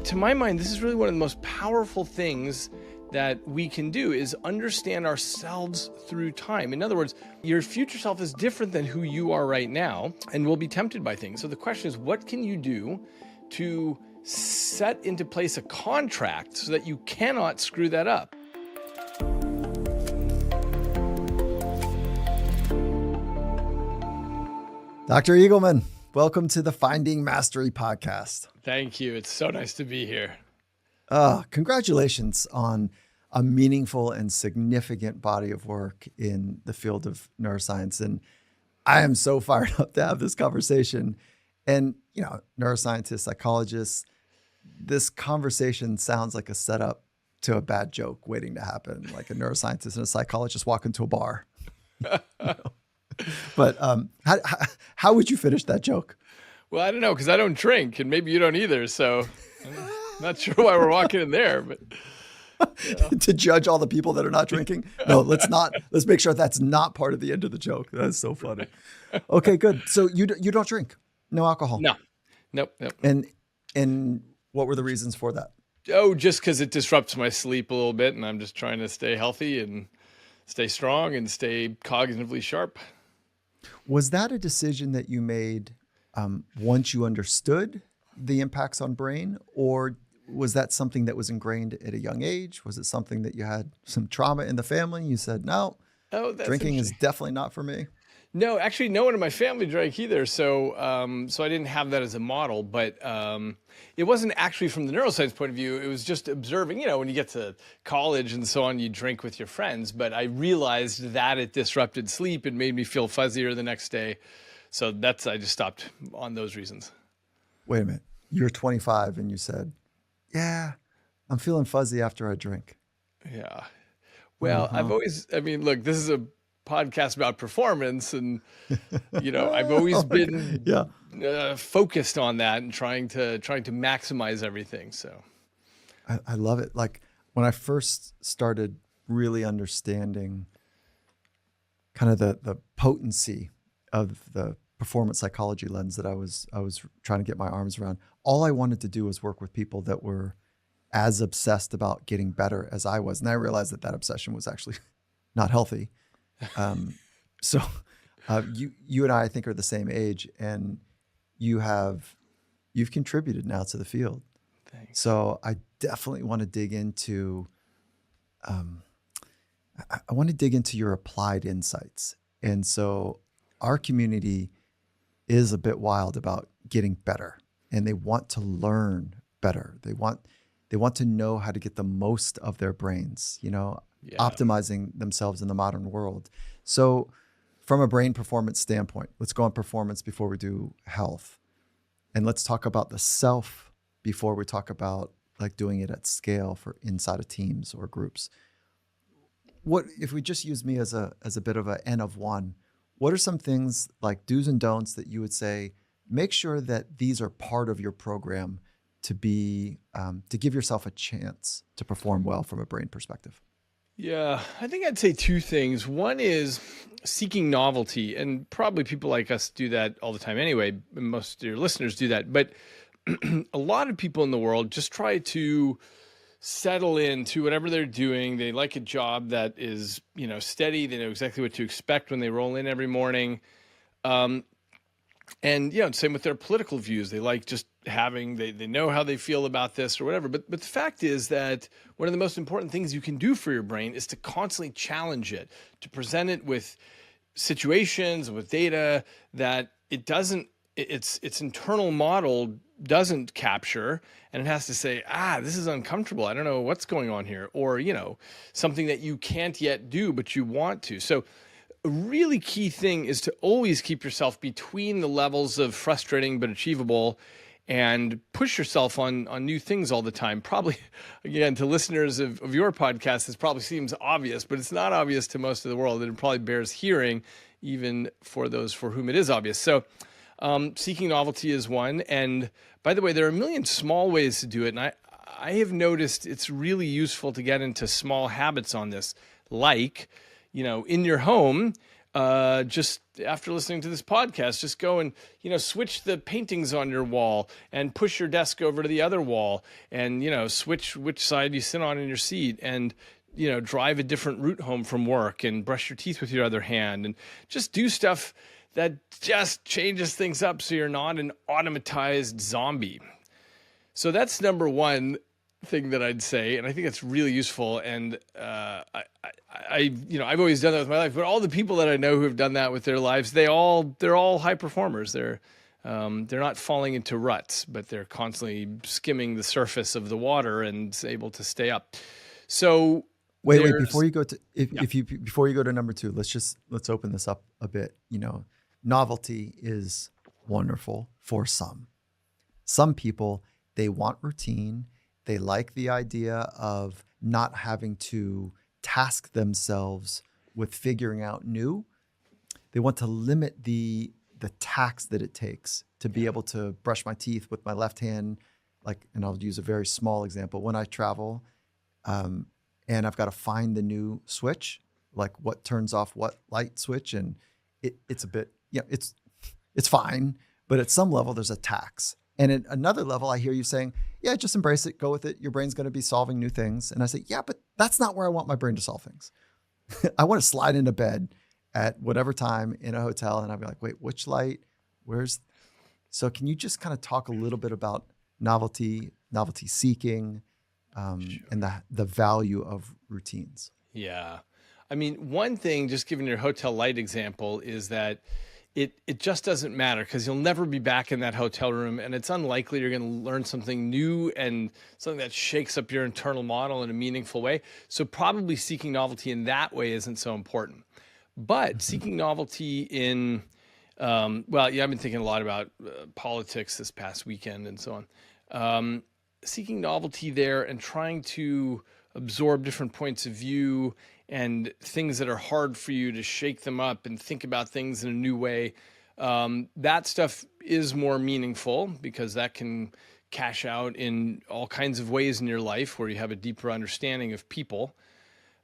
to my mind, this is really one of the most powerful things that we can do is understand ourselves through time. In other words, your future self is different than who you are right now and will be tempted by things. So the question is, what can you do to set into place a contract so that you cannot screw that up? Dr. Eagleman, welcome to the Finding Mastery podcast. Thank you. It's so nice to be here. Congratulations on a meaningful and significant body of work in the field of neuroscience. And I am so fired up to have this conversation. And, neuroscientists, psychologists, this conversation sounds like a setup to a bad joke waiting to happen, like a neuroscientist and a psychologist walk into a bar. But how would you finish that joke? Well, I don't know, because I don't drink, and maybe you don't either. So I'm not sure why we're walking in there. But to judge all the people that are not drinking? No, let's not. Let's make sure that's not part of the end of the joke. That's so funny. Okay, good. So you don't drink, no alcohol. No, nope. And what were the reasons for that? Oh, just because it disrupts my sleep a little bit, and I'm just trying to stay healthy and stay strong and stay cognitively sharp. Was that a decision that you made once you understood the impacts on brain, or was that something that was ingrained at a young age? Was it something that you had some trauma in the family? You said, no, drinking is definitely not for me. No, actually, no one in my family drank either. So I didn't have that as a model, but it wasn't actually from the neuroscience point of view. It was just observing, when you get to college and so on, you drink with your friends. But I realized that it disrupted sleep and made me feel fuzzier the next day. So I just stopped on those reasons. Wait a minute. You're 25 and you said, yeah, I'm feeling fuzzy after I drink. Yeah. Well, look, this is a podcast about performance, and I've always been focused on that and trying to maximize everything. So I love it. Like when I first started really understanding kind of the potency of the performance psychology lens that I was trying to get my arms around, all I wanted to do was work with people that were as obsessed about getting better as I was. And I realized that obsession was actually not healthy. So you and I think are the same age, and you've contributed now to the field. Thanks. So I definitely want to dig into, I want to dig into your applied insights. And so our community is a bit wild about getting better, and they want to learn better. They want to know how to get the most of their brains, optimizing themselves in the modern world. So from a brain performance standpoint, let's go on performance before we do health. And let's talk about the self before we talk about like doing it at scale for inside of teams or groups. What if we just use me as a bit of an N of one? What are some things like do's and don'ts that you would say, make sure that these are part of your program to be, to give yourself a chance to perform well from a brain perspective? Yeah, I think I'd say two things. One is seeking novelty, and probably people like us do that all the time anyway. Most of your listeners do that, but a lot of people in the world just try to settle into whatever they're doing. They like a job that is, steady. They know exactly what to expect when they roll in every morning. And same with their political views. They like just they know how they feel about this or whatever. But the fact is that one of the most important things you can do for your brain is to constantly challenge it, to present it with situations, with data that its internal model doesn't capture, and it has to say, this is uncomfortable. I don't know what's going on here. Or, something that you can't yet do, but you want to. So a really key thing is to always keep yourself between the levels of frustrating but achievable, and push yourself on new things all the time. Probably, again, to listeners of your podcast, this probably seems obvious, but it's not obvious to most of the world, and it probably bears hearing even for those for whom it is obvious. So seeking novelty is one. And by the way, there are a million small ways to do it. And I have noticed it's really useful to get into small habits on this, like, in your home, just after listening to this podcast, just go and, switch the paintings on your wall and push your desk over to the other wall and, switch which side you sit on in your seat and, drive a different route home from work and brush your teeth with your other hand and just do stuff that just changes things up so you're not an automatized zombie. So that's number one thing that I'd say, and I think it's really useful. And I've always done that with my life, but all the people that I know who have done that with their lives, they're all high performers. They're not falling into ruts, but they're constantly skimming the surface of the water and able to stay up. So wait, before you go to before you go to number two, let's open this up a bit. Novelty is wonderful for some. Some people, they want routine. They like the idea of not having to task themselves with figuring out new. They want to limit the tax that it takes to be able to brush my teeth with my left hand. And I'll use a very small example. When I travel, and I've got to find the new switch, like what turns off what light switch, and it's a bit, it's fine, but at some level there's a tax. And at another level, I hear you saying, yeah, just embrace it, go with it. Your brain's going to be solving new things. And I say, yeah, but that's not where I want my brain to solve things. I want to slide into bed at whatever time in a hotel, and I'll be like, wait, which light? So can you just kind of talk a little bit about novelty seeking, and the value of routines? Yeah. I mean, one thing, just given your hotel light example, is that it just doesn't matter because you'll never be back in that hotel room, and it's unlikely you're going to learn something new and something that shakes up your internal model in a meaningful way. So probably seeking novelty in that way isn't so important. But seeking novelty in, I've been thinking a lot about politics this past weekend and so on. Seeking novelty there and trying to absorb different points of view and things that are hard for you to shake them up and think about things in a new way. That stuff is more meaningful because that can cash out in all kinds of ways in your life where you have a deeper understanding of people.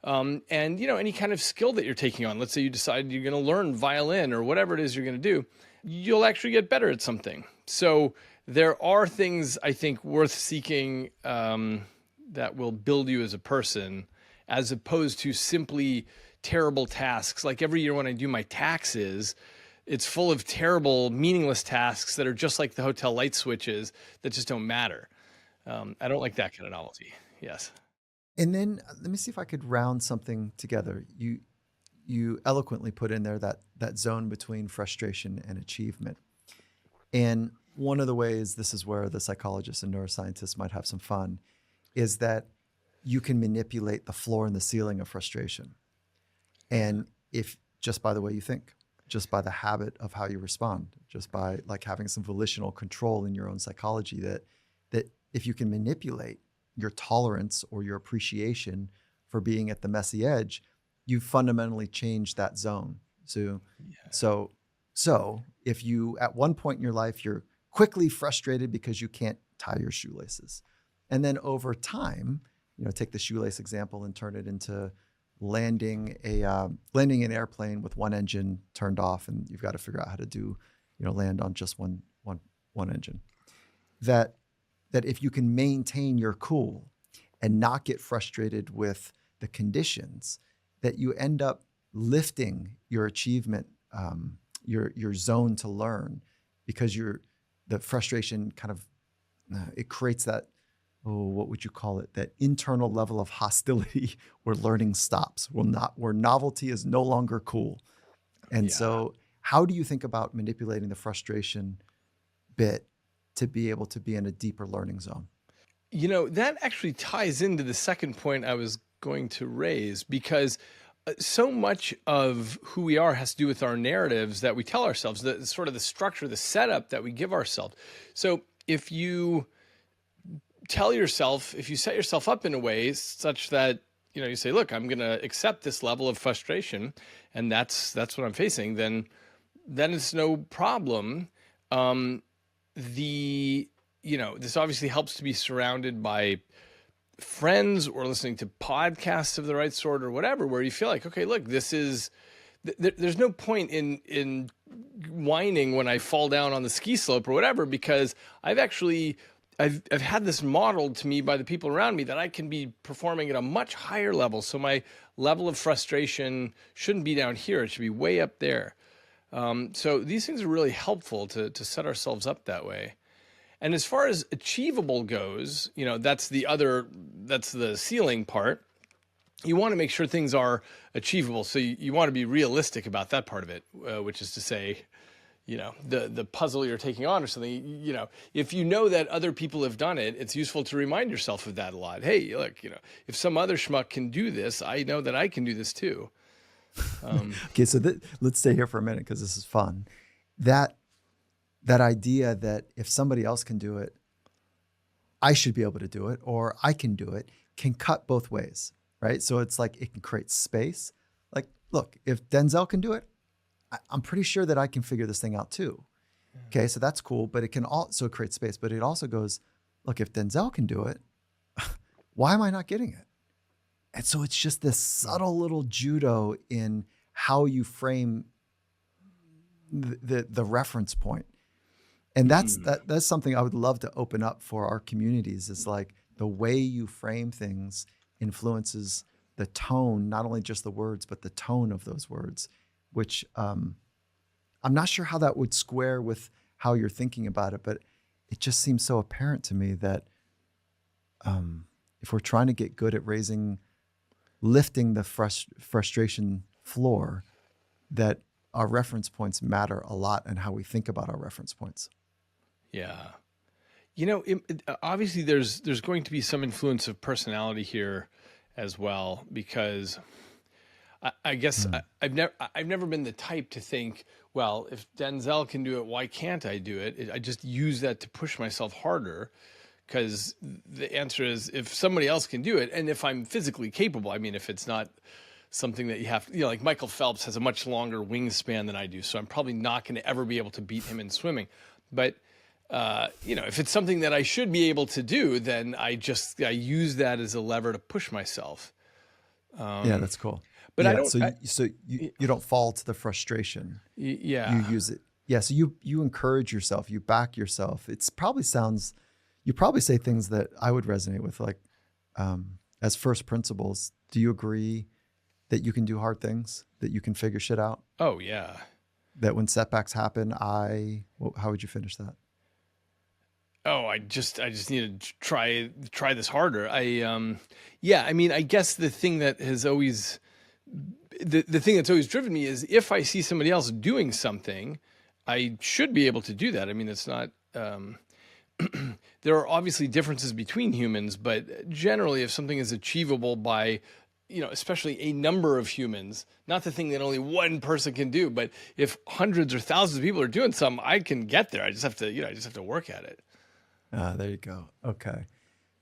And, any kind of skill that you're taking on, let's say you decide you're going to learn violin or whatever it is you're going to do, you'll actually get better at something. So there are things I think worth seeking that will build you as a person, as opposed to simply terrible tasks. Like every year when I do my taxes, it's full of terrible, meaningless tasks that are just like the hotel light switches that just don't matter. I don't like that kind of novelty. Yes. And then let me see if I could round something together. You eloquently put in there that zone between frustration and achievement. And one of the ways, this is where the psychologists and neuroscientists might have some fun, is that you can manipulate the floor and the ceiling of frustration. And if just by the way you think, just by the habit of how you respond, just by like having some volitional control in your own psychology, that if you can manipulate your tolerance or your appreciation for being at the messy edge, you fundamentally change that zone. So if you, at one point in your life, you're quickly frustrated because you can't tie your shoelaces. And then over time, take the shoelace example and turn it into landing an airplane with one engine turned off, and you've got to figure out how to do, land on just one engine. That if you can maintain your cool and not get frustrated with the conditions, that you end up lifting your achievement, your zone to learn, because the frustration kind of it creates that, what would you call it? That internal level of hostility where learning stops, where novelty is no longer cool. And so how do you think about manipulating the frustration bit to be able to be in a deeper learning zone? That actually ties into the second point I was going to raise, because so much of who we are has to do with our narratives that we tell ourselves, the sort of the structure, the setup that we give ourselves. So if you set yourself up in a way such that, you say, look, I'm going to accept this level of frustration and that's what I'm facing, then it's no problem. This obviously helps to be surrounded by friends or listening to podcasts of the right sort or whatever, where you feel like, okay, look, this is there's no point in whining when I fall down on the ski slope or whatever, because I've had this modeled to me by the people around me that I can be performing at a much higher level. So my level of frustration shouldn't be down here. It should be way up there. So these things are really helpful to set ourselves up that way. And as far as achievable goes, that's the ceiling part. You want to make sure things are achievable. So you want to be realistic about that part of it, which is to say, the puzzle you're taking on or something, if you know that other people have done it, it's useful to remind yourself of that a lot. Hey, look, if some other schmuck can do this, I know that I can do this too. Okay, so let's stay here for a minute because this is fun. That idea that if somebody else can do it, I should be able to do it, or I can do it, can cut both ways, right? So it's like it can create space. Like, look, if Denzel can do it, I'm pretty sure that I can figure this thing out too. Okay, so that's cool, but it can also create space. But it also goes, look, if Denzel can do it, why am I not getting it? And so it's just this subtle little judo in how you frame the reference point. And that's something I would love to open up for our communities, is like the way you frame things influences the tone, not only just the words, but the tone of those words, which I'm not sure how that would square with how you're thinking about it, but it just seems so apparent to me that if we're trying to get good at lifting the frustration floor, that our reference points matter a lot and how we think about our reference points. Yeah. Obviously there's going to be some influence of personality here as well, because I guess I've never been the type to think, well, if Denzel can do it, why can't I do it? I just use that to push myself harder, because the answer is, if somebody else can do it, and if I'm physically capable, I mean, if it's not something that you have, like Michael Phelps has a much longer wingspan than I do, so I'm probably not going to ever be able to beat him in swimming. But if it's something that I should be able to do, then I use that as a lever to push myself. Yeah, that's cool. But yeah, so you don't fall to the frustration. Yeah. You use it. Yeah, so you encourage yourself, you back yourself. You probably say things that I would resonate with, like as first principles. Do you agree that you can do hard things, that you can figure shit out? Oh, yeah. That when setbacks happen, how would you finish that? Oh, I just need to try this harder. I mean, I guess the thing that has always, the thing that's always driven me is, if I see somebody else doing something, I should be able to do that. I mean, it's not, there are obviously differences between humans, but generally, if something is achievable by, especially a number of humans, not the thing that only one person can do, but if hundreds or thousands of people are doing something, I can get there. I just have to work at it. There you go. Okay.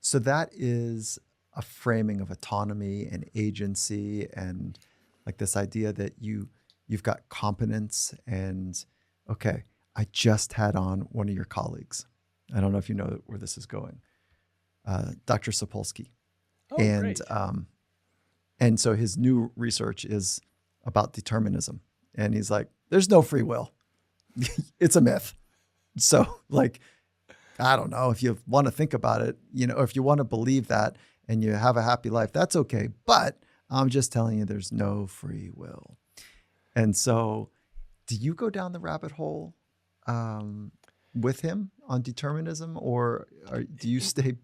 So that is a framing of autonomy and agency, and like this idea that you've got competence. And okay, I just had on one of your colleagues. I don't know if you know where this is going. Dr. Sapolsky. Oh, and great. And so his new research is about determinism. And he's like, there's no free will. It's a myth. So like, I don't know, if you want to think about it, or if you want to believe that and you have a happy life, that's okay. But I'm just telling you, there's no free will. And so do you go down the rabbit hole with him on determinism, or do you stay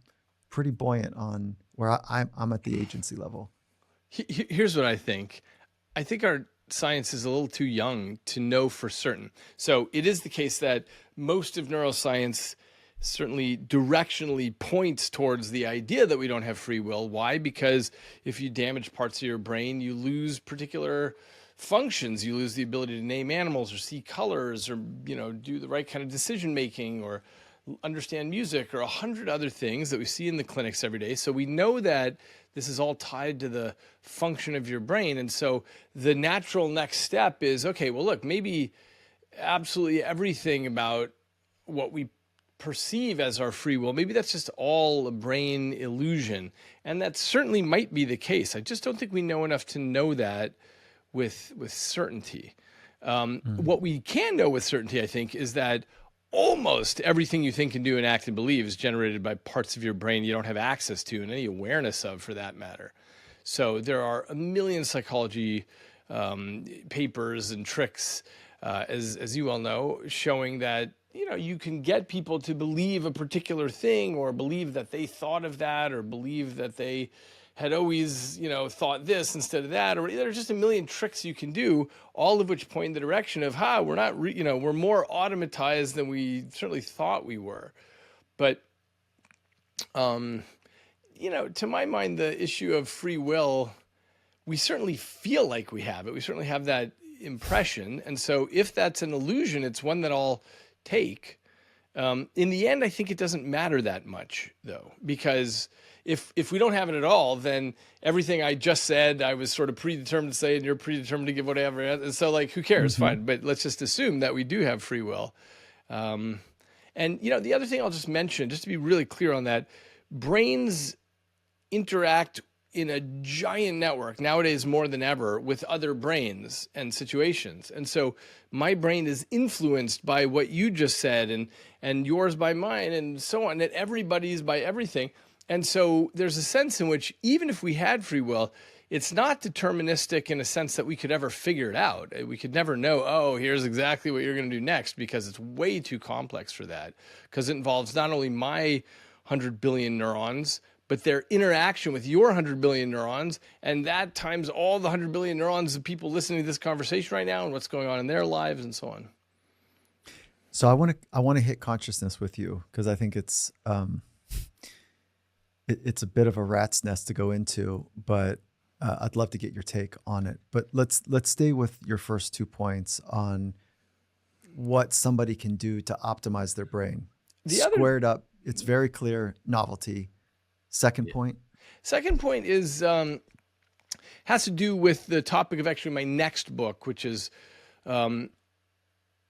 pretty buoyant on where I'm at the agency level? Here's what I think. I think our science is a little too young to know for certain. So it is the case that most of neuroscience certainly directionally points towards the idea that we don't have free will. Why? Because if you damage parts of your brain, you lose particular functions. You lose the ability to name animals or see colors or, do the right kind of decision making or understand music or 100 other things that we see in the clinics every day. So we know that this is all tied to the function of your brain. And so the natural next step is, okay, well, look, maybe absolutely everything about what we perceive as our free will, maybe that's just all a brain illusion. And that certainly might be the case. I just don't think we know enough to know that with certainty. Mm. What we can know with certainty, I think, is that almost everything you think and do and act and believe is generated by parts of your brain you don't have access to and any awareness of, for that matter. So there are a million psychology papers and tricks, as you well know, showing that you can get people to believe a particular thing, or believe that they thought of that, or believe that they had always, thought this instead of that, or there's just a million tricks you can do, all of which point in the direction of, we're not, we're more automatized than we certainly thought we were. But, to my mind, the issue of free will, we certainly feel like we have it. We certainly have that impression. And so if that's an illusion, it's one that I'll take. In the end, I think it doesn't matter that much, though, because if we don't have it at all, then everything I just said, I was sort of predetermined to say, and you're predetermined to give whatever. And so, like, who cares? Hmm. Fine. But let's just assume that we do have free will. And, the other thing I'll just mention, just to be really clear on that, brains interact in a giant network nowadays more than ever with other brains and situations. And so my brain is influenced by what you just said, and yours by mine, and so on, and everybody's by everything. And so there's a sense in which even if we had free will, it's not deterministic in a sense that we could ever figure it out. We could never know, here's exactly what you're going to do next, because it's way too complex for that, because it involves not only my 100 billion neurons, but their interaction with your 100 billion neurons, and that times all the 100 billion neurons of people listening to this conversation right now and what's going on in their lives and so on. So I want to hit consciousness with you, because I think it's it's a bit of a rat's nest to go into, but I'd love to get your take on it. But let's stay with your first 2 points on what somebody can do to optimize their brain. Squared up, it's very clear, novelty. Second point? Second point is has to do with the topic of actually my next book, which is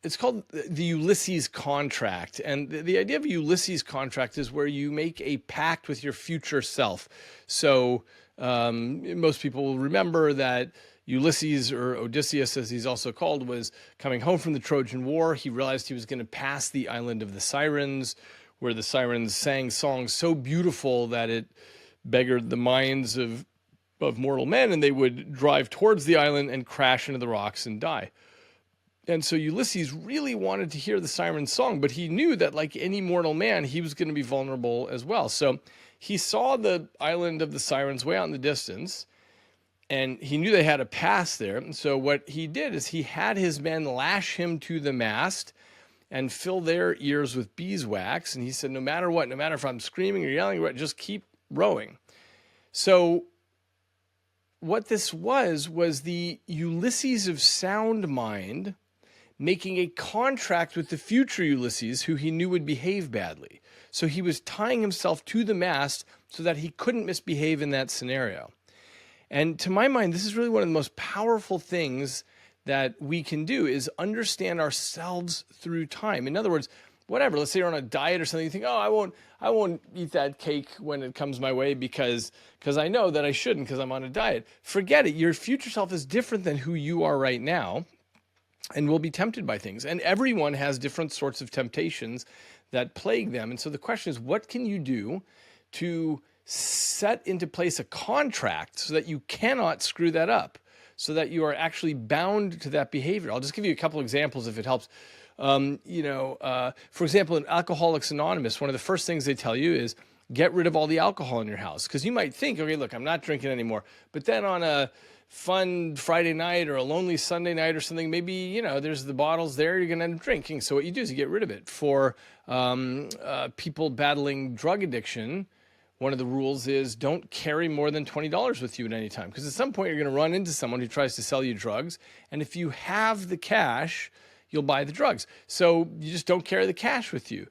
it's called the Ulysses Contract. And the idea of a Ulysses Contract is where you make a pact with your future self. So most people will remember that Ulysses, or Odysseus as he's also called, was coming home from the Trojan War. He realized he was going to pass the island of the Sirens, where the sirens sang songs so beautiful that it beggared the minds of mortal men, and they would drive towards the island and crash into the rocks and die. And so Ulysses really wanted to hear the siren's song, but he knew that, like any mortal man, he was going to be vulnerable as well. So he saw the island of the sirens way out in the distance, and he knew they had a pass there. And so what he did is he had his men lash him to the mast and fill their ears with beeswax. And he said, no matter what, no matter if I'm screaming or yelling, just keep rowing. So what this was the Ulysses of sound mind making a contract with the future Ulysses, who he knew would behave badly. So he was tying himself to the mast so that he couldn't misbehave in that scenario. And to my mind, this is really one of the most powerful things that we can do, is understand ourselves through time. In other words, whatever, let's say you're on a diet or something, you think, I won't eat that cake when it comes my way because I know that I shouldn't because I'm on a diet. Forget it. Your future self is different than who you are right now, and will be tempted by things. And everyone has different sorts of temptations that plague them. And so the question is, what can you do to set into place a contract so that you cannot screw that up, so that you are actually bound to that behavior? I'll just give you a couple examples if it helps. For example, in Alcoholics Anonymous, one of the first things they tell you is get rid of all the alcohol in your house. Because you might think, okay, look, I'm not drinking anymore. But then on a fun Friday night or a lonely Sunday night or something, maybe, there's the bottles there, you're going to end up drinking. So what you do is you get rid of it. For people battling drug addiction, one of the rules is don't carry more than $20 with you at any time. Because at some point you're going to run into someone who tries to sell you drugs. And if you have the cash, you'll buy the drugs. So you just don't carry the cash with you.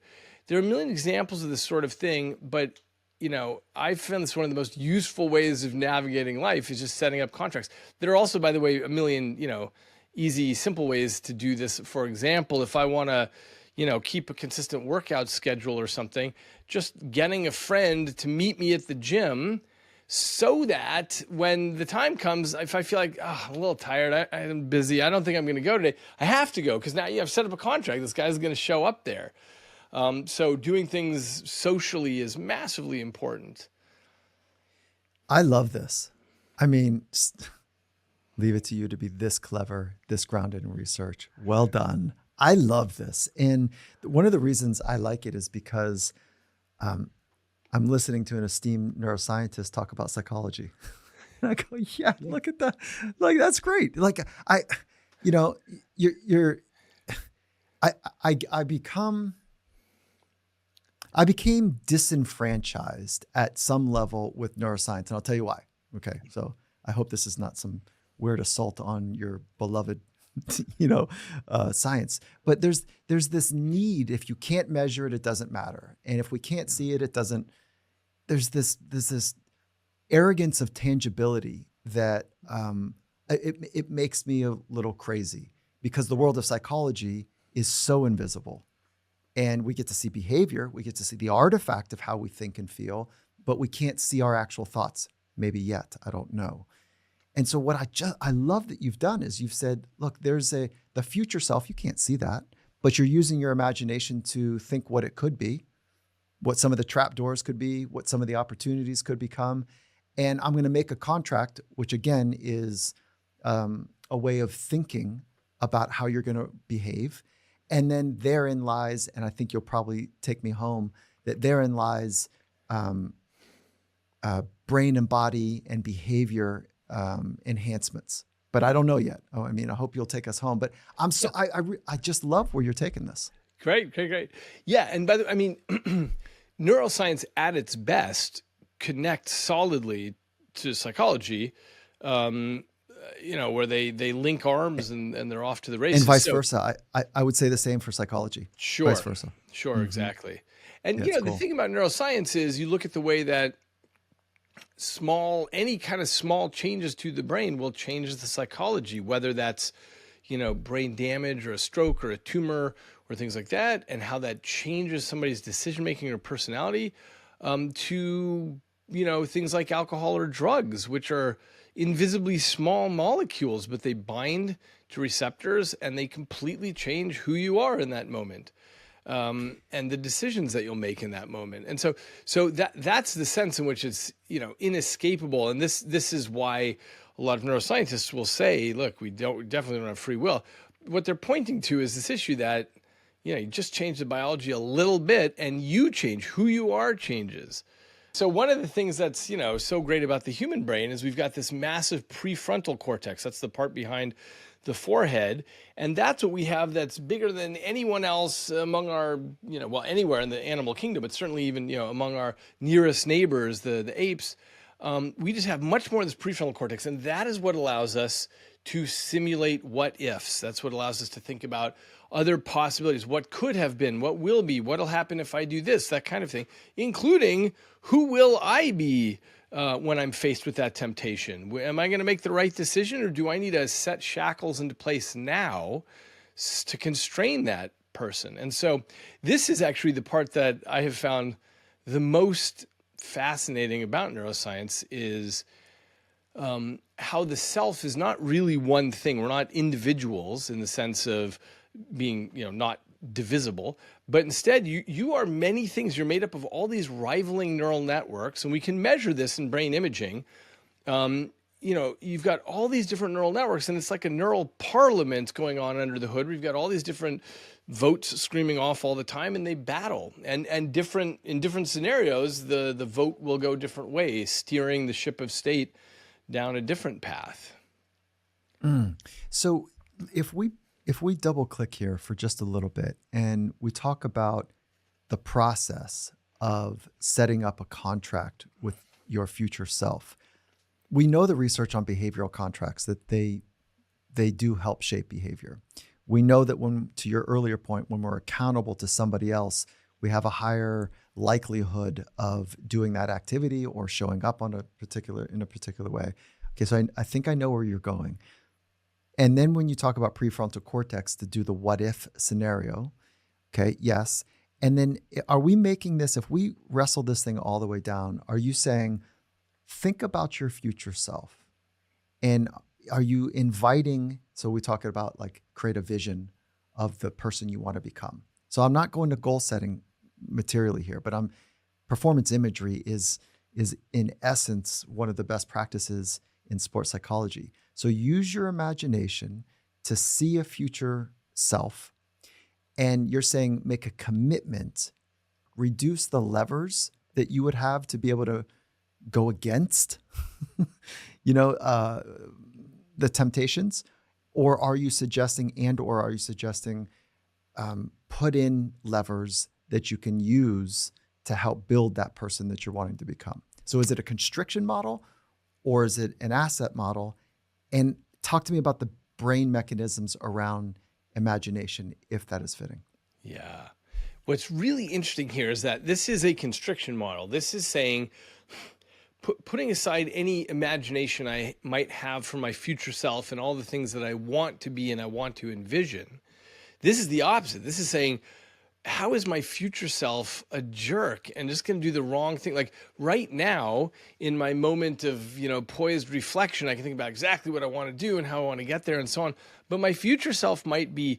There are a million examples of this sort of thing, but I found this one of the most useful ways of navigating life is just setting up contracts. There are also, by the way, a million, easy, simple ways to do this. For example, if I want to, keep a consistent workout schedule or something, just getting a friend to meet me at the gym so that when the time comes, if I feel like, oh, I'm a little tired, I'm busy, I don't think I'm going to go today, I have to go because now you have set up a contract. This guy's going to show up there. So doing things socially is massively important. I love this. I mean, leave it to you to be this clever, this grounded in research. Well done. I love this. And one of the reasons I like it is because I'm listening to an esteemed neuroscientist talk about psychology. And I go, yeah, look at that. Like, that's great. Like you know, I became disenfranchised at some level with neuroscience. And I'll tell you why. Okay. So I hope this is not some weird assault on your beloved, science. But there's this need. If you can't measure it, it doesn't matter. And if we can't see it, it doesn't. There's this arrogance of tangibility that it makes me a little crazy because the world of psychology is so invisible. And we get to see behavior, we get to see the artifact of how we think and feel, but we can't see our actual thoughts, maybe yet, I don't know. And so what I love that you've done is you've said, look, there's the future self, you can't see that, but you're using your imagination to think what it could be, what some of the trapdoors could be, what some of the opportunities could become. And I'm going to make a contract, which again is a way of thinking about how you're going to behave. And then therein lies, and I think you'll probably take me home, that therein lies brain and body and behavior enhancements. But I don't know yet. Oh, I mean, I hope you'll take us home. But I just love where you're taking this. Great. Yeah, and by the way, I mean, neuroscience at its best connects solidly to psychology. Where they link arms and they're off to the races. And vice versa. I would say the same for psychology. Sure. Vice versa. Sure, exactly. And, Yeah, the thing about neuroscience is you look at the way that any kind of small changes to the brain will change the psychology, whether that's, brain damage or a stroke or a tumor or things like that, and how that changes somebody's decision-making or personality to, things like alcohol or drugs, which are invisibly small molecules, but they bind to receptors and they completely change who you are in that moment, and the decisions that you'll make in that moment. And so that's the sense in which it's inescapable. And this is why a lot of neuroscientists will say, look, we definitely don't have free will. What they're pointing to is this issue that you just change the biology a little bit, and you change who you are changes. So one of the things that's, so great about the human brain is we've got this massive prefrontal cortex. That's the part behind the forehead. And that's what we have that's bigger than anyone else among our, anywhere in the animal kingdom, but certainly even, among our nearest neighbors, the apes. We just have much more of this prefrontal cortex. And that is what allows us to simulate what ifs. That's what allows us to think about other possibilities, what could have been, what will be, what'll happen if I do this, that kind of thing, including who will I be when I'm faced with that temptation? Am I going to make the right decision, or do I need to set shackles into place now to constrain that person? And so this is actually the part that I have found the most fascinating about neuroscience is how the self is not really one thing. We're not individuals in the sense of being, not divisible, but instead you are many things. You're made up of all these rivaling neural networks, and we can measure this in brain imaging. You've got all these different neural networks, and it's like a neural parliament going on under the hood. We've got all these different votes screaming off all the time, and they battle. And in different scenarios, the vote will go different ways, steering the ship of state down a different path. So if we double click here for just a little bit and we talk about the process of setting up a contract with your future self, we know the research on behavioral contracts that they do help shape behavior. We know that to your earlier point, when we're accountable to somebody else, we have a higher likelihood of doing that activity or showing up in a particular way. Okay, so I think I know where you're going. And then when you talk about prefrontal cortex to do the what if scenario, okay, yes. And then are we making this, if we wrestle this thing all the way down, are you saying think about your future self. And are you inviting, so we talk about like create a vision of the person you want to become. So I'm not going to goal setting materially here, but performance imagery is in essence one of the best practices in sports psychology. So use your imagination to see a future self, and you're saying make a commitment, reduce the levers that you would have to be able to go against, you know, the temptations, or are you suggesting, put in levers that you can use to help build that person that you're wanting to become? So is it a constriction model or is it an asset model? And talk to me about the brain mechanisms around imagination, if that is fitting. Yeah. What's really interesting here is that this is a constriction model. This is saying, putting aside any imagination I might have for my future self and all the things that I want to be and I want to envision, this is the opposite. This is saying, how is my future self a jerk and just going to do the wrong thing? Like right now, in my moment of, poised reflection, I can think about exactly what I want to do and how I want to get there and so on. But my future self might be,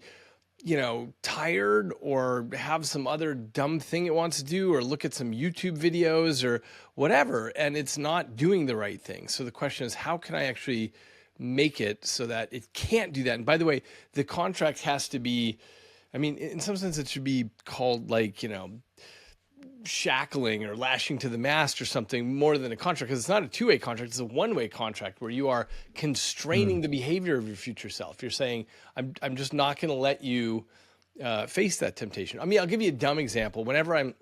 tired or have some other dumb thing it wants to do or look at some YouTube videos or whatever, and it's not doing the right thing. So the question is, how can I actually make it so that it can't do that? And by the way, the contract has to be, in some sense, it should be called like, shackling or lashing to the mast or something more than a contract, because it's not a two-way contract. It's a one-way contract where you are constraining the behavior of your future self. You're saying, I'm just not going to let you face that temptation. I'll give you a dumb example. Whenever I'm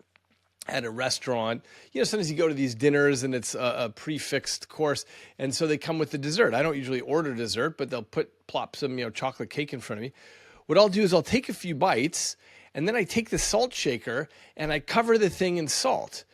at a restaurant, sometimes you go to these dinners and it's a prefixed course. And so they come with the dessert. I don't usually order dessert, but they'll plop some, chocolate cake in front of me. What I'll do is I'll take a few bites and then I take the salt shaker and I cover the thing in salt.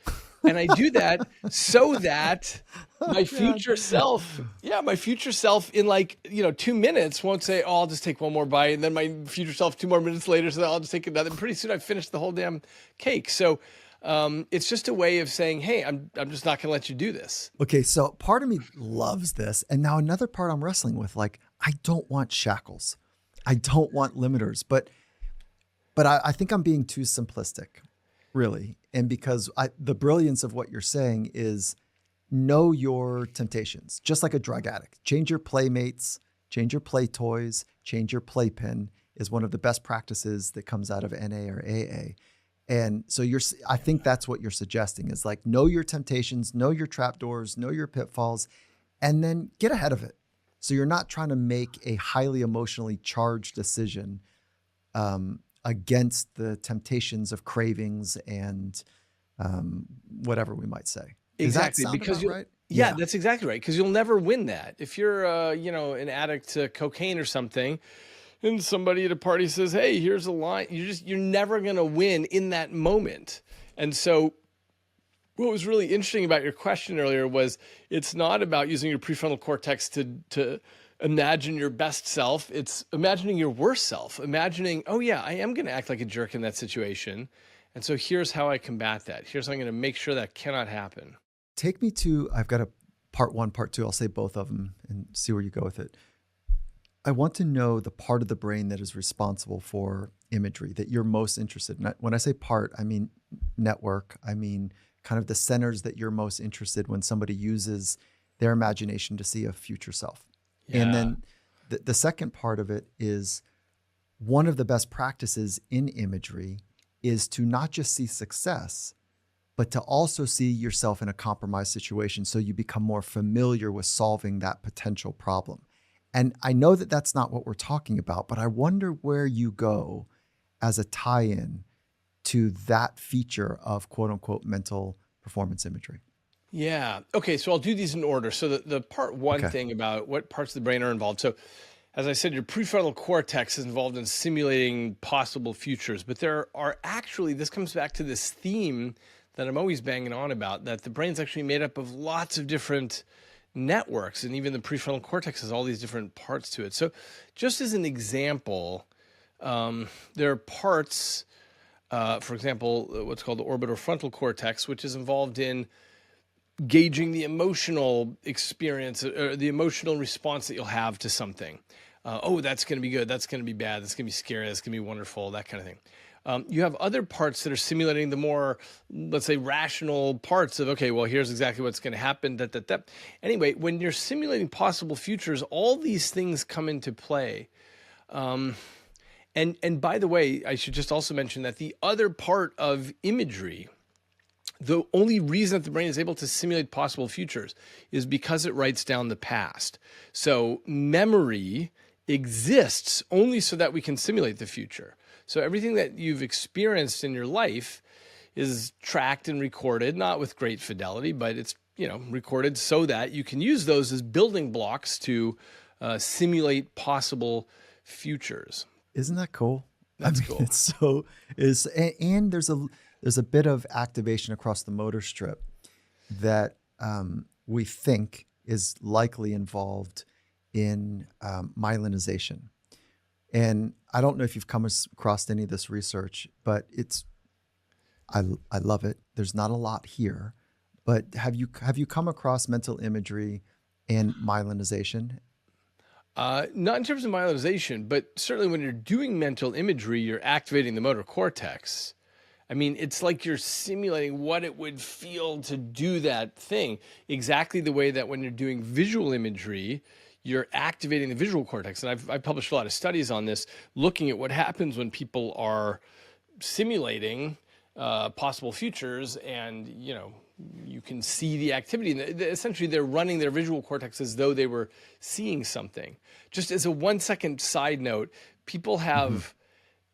And I do that so that my future self in 2 minutes won't say, oh, I'll just take one more bite. And then my future self 2 more minutes later, so I'll just take another. And pretty soon I've finished the whole damn cake. So it's just a way of saying, hey, I'm just not going to let you do this. Okay, so part of me loves this. And now another part I'm wrestling with, like, I don't want shackles. I don't want limiters. But I think I'm being too simplistic, really. And because the brilliance of what you're saying is know your temptations, just like a drug addict. Change your playmates, change your play toys, change your playpen is one of the best practices that comes out of NA or AA. And so I think that's what you're suggesting is like, know your temptations, know your trapdoors, know your pitfalls, and then get ahead of it. So you're not trying to make a highly emotionally charged decision against the temptations of cravings and whatever we might say. Exactly, because right? Yeah, that's exactly right. Because you'll never win that. If you're, an addict to cocaine or something, and somebody at a party says, "Hey, here's a line," you're never gonna win in that moment. And so, what was really interesting about your question earlier was it's not about using your prefrontal cortex to imagine your best self. It's imagining your worst self. Imagining, oh yeah, I am gonna act like a jerk in that situation. And so here's how I combat that. Here's how I'm gonna make sure that cannot happen. Take me to, I've got a part one, part two. I'll say both of them and see where you go with it. I want to know the part of the brain that is responsible for imagery that you're most interested in. When I say part, I mean network. I mean kind of the centers that you're most interested when somebody uses their imagination to see a future self. Yeah. And then the second part of it is one of the best practices in imagery is to not just see success, but to also see yourself in a compromised situation so you become more familiar with solving that potential problem. And I know that that's not what we're talking about, but I wonder where you go as a tie-in to that feature of quote unquote mental performance imagery. Yeah. Okay. So I'll do these in order. So the part one thing about what parts of the brain are involved. So as I said, your prefrontal cortex is involved in simulating possible futures, but there are actually, this comes back to this theme that I'm always banging on about, that the brain's actually made up of lots of different networks, and even the prefrontal cortex has all these different parts to it. So just as an example, there are parts, for example, what's called the orbitofrontal cortex, which is involved in gauging the emotional experience or the emotional response that you'll have to something. Oh, that's going to be good. That's going to be bad. That's going to be scary. That's going to be wonderful. That kind of thing. You have other parts that are simulating the more, let's say, rational parts of, okay, well, here's exactly what's going to happen. Anyway, when you're simulating possible futures, all these things come into play. And by the way, I should just also mention that the other part of imagery, the only reason that the brain is able to simulate possible futures is because it writes down the past. So memory exists only so that we can simulate the future. So everything that you've experienced in your life is tracked and recorded, not with great fidelity, but it's, recorded so that you can use those as building blocks to simulate possible futures. Isn't that cool? That's cool. And there's a bit of activation across the motor strip that we think is likely involved in myelinization. And I don't know if you've come across any of this research, but I love it. There's not a lot here, but have you come across mental imagery and myelinization? Not in terms of myelinization, but certainly when you're doing mental imagery, you're activating the motor cortex. I mean, it's like you're simulating what it would feel to do that thing, exactly the way that when you're doing visual imagery, you're activating the visual cortex. And I've published a lot of studies on this, looking at what happens when people are simulating possible futures, and you can see the activity. Essentially, they're running their visual cortex as though they were seeing something. Just as a 1-second side note, people have,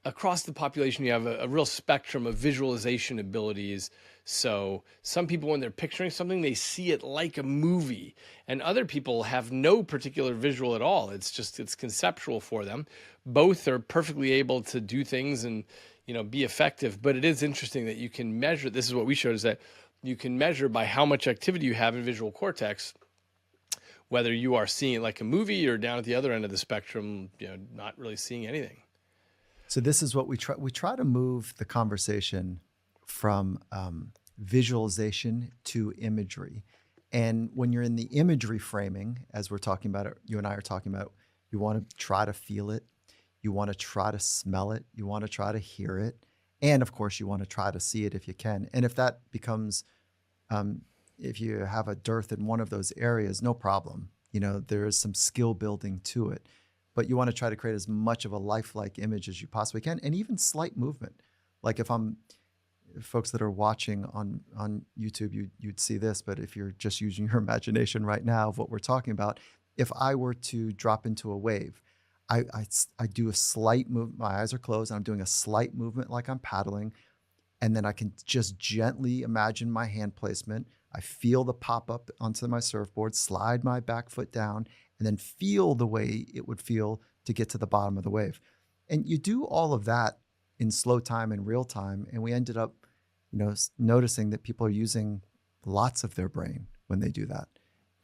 across the population, you have a real spectrum of visualization abilities. So some people, when they're picturing something, they see it like a movie, and other people have no particular visual at all. It's conceptual for them. Both are perfectly able to do things and, be effective. But it is interesting that you can measure, this is what we showed, is that you can measure by how much activity you have in visual cortex, whether you are seeing it like a movie or down at the other end of the spectrum, not really seeing anything. So this is what we try. We try to move the conversation from visualization to imagery. And when you're in the imagery framing, as we're talking about it, you and I are talking about, you want to try to feel it. You want to try to smell it. You want to try to hear it. And of course, you want to try to see it if you can. And if that becomes, if you have a dearth in one of those areas, no problem. There is some skill building to it. But you want to try to create as much of a lifelike image as you possibly can, and even slight movement. Like if folks that are watching on YouTube, you'd see this, but if you're just using your imagination right now of what we're talking about, if I were to drop into a wave, I do a slight move. My eyes are closed, and I'm doing a slight movement like I'm paddling, and then I can just gently imagine my hand placement. I feel the pop up onto my surfboard, slide my back foot down, and then feel the way it would feel to get to the bottom of the wave. And you do all of that in slow time and real time, and we ended up, noticing that people are using lots of their brain when they do that.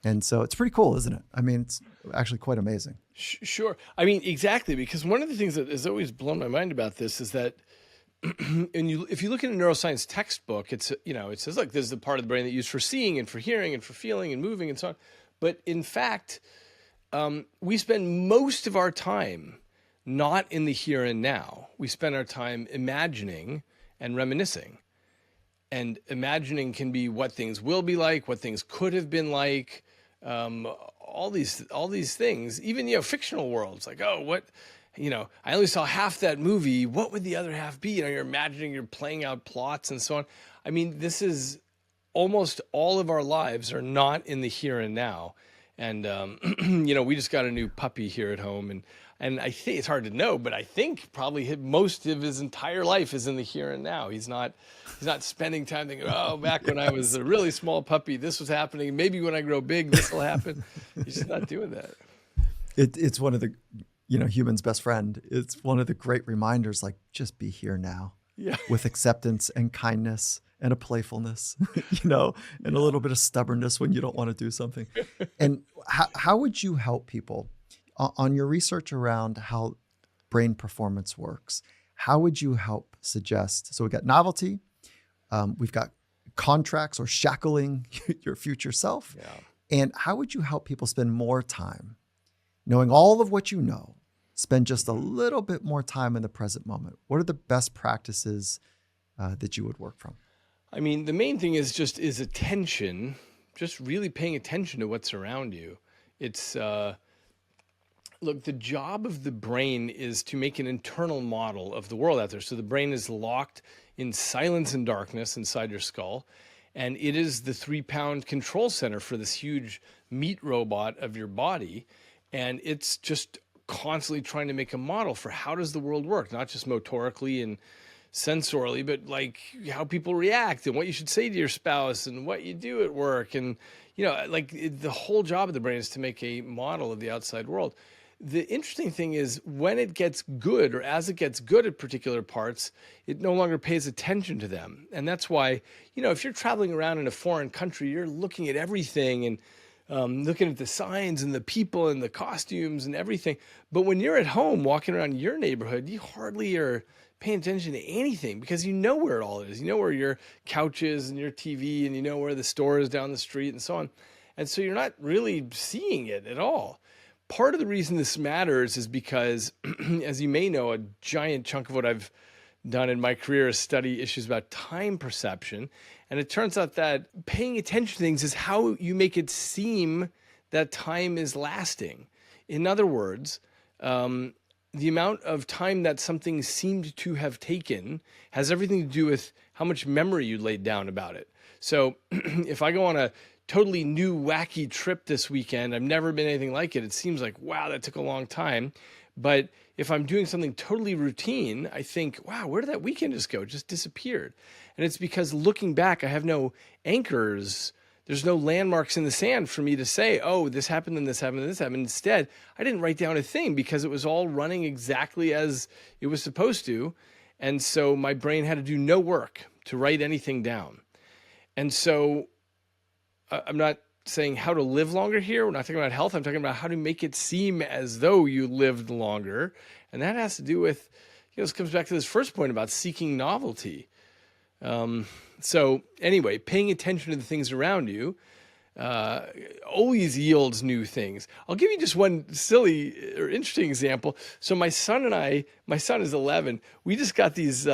And so it's pretty cool, isn't it? I mean, it's actually quite amazing. Sure. I mean, exactly, because one of the things that has always blown my mind about this is that if you look in a neuroscience textbook, it says, look, this is the part of the brain that used for seeing and for hearing and for feeling and moving and so on. But in fact, we spend most of our time not in the here and now. We spend our time imagining and reminiscing. And imagining can be what things will be like, what things could have been like, all these things. Even fictional worlds, like, oh, what, I only saw half that movie. What would the other half be? You're imagining, you're playing out plots and so on. I mean, this is almost all of our lives are not in the here and now. And we just got a new puppy here at home, and I think it's hard to know, but I think probably most of his entire life is in the here and now. He's not spending time thinking, oh, back when I was a really small puppy, this was happening. Maybe when I grow big, this will happen. He's just not doing that. It's one of the, human's best friend. It's one of the great reminders, like, just be here now. Yeah. With acceptance and kindness and a playfulness, and a little bit of stubbornness when you don't want to do something. And how would you help people on your research around how brain performance works? How would you help suggest? So we've got novelty, we've got contracts or shackling your future self? Yeah. And how would you help people spend more time knowing all of what you know, spend just a little bit more time in the present moment? What are the best practices that you would work from? I mean, the main thing is attention, just really paying attention to what's around you. It's look, the job of the brain is to make an internal model of the world out there. So the brain is locked in silence and darkness inside your skull, and it is the 3-pound control center for this huge meat robot of your body, and it's just constantly trying to make a model for how does the world work, not just motorically and sensorily, but like how people react and what you should say to your spouse and what you do at work. And, the whole job of the brain is to make a model of the outside world. The interesting thing is when it gets good, or as it gets good at particular parts, it no longer pays attention to them. And that's why, if you're traveling around in a foreign country, you're looking at everything and looking at the signs and the people and the costumes and everything. But when you're at home walking around your neighborhood, you hardly are paying attention to anything because you know where it all is. You know where your couch is and your TV, and you know where the store is down the street and so on. And so you're not really seeing it at all. Part of the reason this matters is because, as you may know, a giant chunk of what I've done in my career is study issues about time perception. And it turns out that paying attention to things is how you make it seem that time is lasting. In other words, the amount of time that something seemed to have taken has everything to do with how much memory you laid down about it. So if I go on a totally new wacky trip this weekend, I've never been anything like it, it seems like, wow, that took a long time. But if I'm doing something totally routine, I think, wow, where did that weekend just go? It just disappeared. And it's because looking back, I have no anchors. There's no landmarks in the sand for me to say, oh, this happened and this happened and this happened. Instead, I didn't write down a thing because it was all running exactly as it was supposed to. And so my brain had to do no work to write anything down. And so I'm not saying how to live longer here. We're not talking about health. I'm talking about how to make it seem as though you lived longer. And that has to do with, this comes back to this first point about seeking novelty. So anyway, paying attention to the things around you always yields new things. I'll give you just one silly or interesting example. So my son is 11. We just got these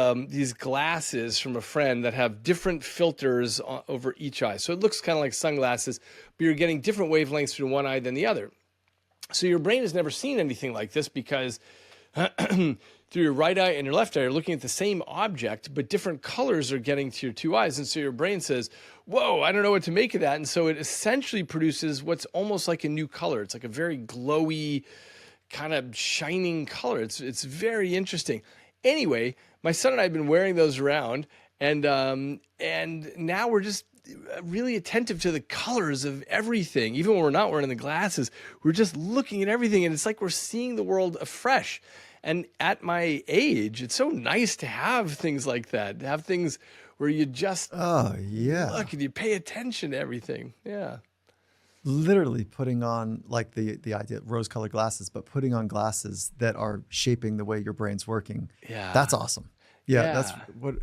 glasses from a friend that have different filters over each eye. So it looks kind of like sunglasses, but you're getting different wavelengths through one eye than the other. So your brain has never seen anything like this because through your right eye and your left eye, you're looking at the same object, but different colors are getting to your two eyes. And so your brain says, whoa, I don't know what to make of that. And so it essentially produces what's almost like a new color. It's like a very glowy, kind of shining color. It's very interesting. Anyway, my son and I have been wearing those around, and now we're just really attentive to the colors of everything. Even when we're not wearing the glasses, we're just looking at everything, and it's like we're seeing the world afresh. And at my age, it's so nice to have things like that, to have things where you just look and you pay attention to everything. Yeah. Literally putting on, like, the idea rose-colored glasses, but putting on glasses that are shaping the way your brain's working. Yeah. That's awesome. Yeah. That's what,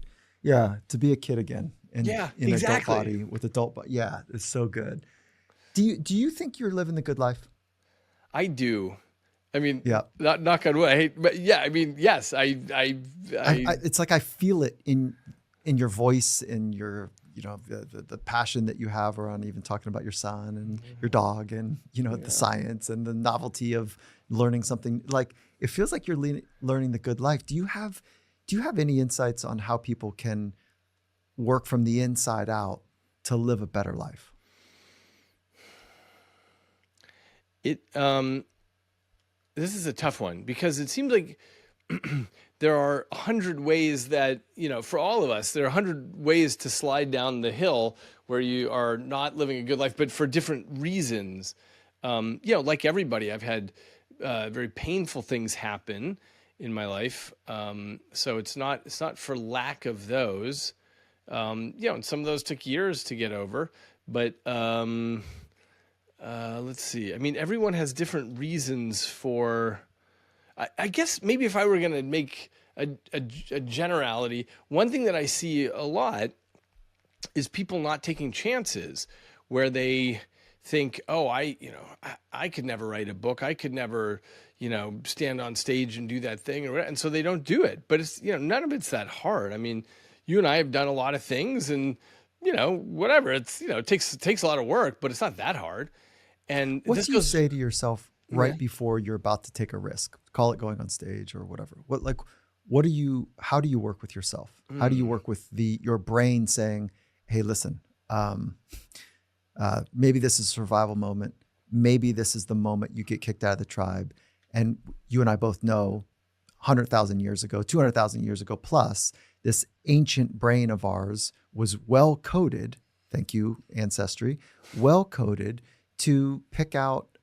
to be a kid again in adult body with adult body. Yeah. It's so good. Do you think you're living the good life? I do. I mean, not knock on wood. I hate, but yeah, I mean, yes, I it's like I feel it in your voice, in your, the passion that you have around even talking about your son and your dog, and the science and the novelty of learning something. Like, it feels like you're learning the good life. Do you have any insights on how people can work from the inside out to live a better life? This is a tough one because it seems like there are 100 ways that, for all of us, there are 100 ways to slide down the hill where you are not living a good life, but for different reasons. Like everybody, I've had very painful things happen in my life. So it's not for lack of those. And some of those took years to get over, but let's see. I mean, everyone has different reasons for. I guess maybe if I were going to make a generality, one thing that I see a lot is people not taking chances where they think, oh, I could never write a book. I could never, stand on stage and do that thing. And so they don't do it. But it's, none of it's that hard. I mean, you and I have done a lot of things and, whatever. It's, it takes a lot of work, but it's not that hard. And What this do you goes, say to yourself yeah. right before you're about to take a risk? Call it going on stage or whatever. How do you work with yourself? How do you work with your brain saying, hey, listen, maybe this is a survival moment. Maybe this is the moment you get kicked out of the tribe. And you and I both know 100,000 years ago, 200,000 years ago plus, this ancient brain of ours was well coded, thank you, ancestry, well coded to pick out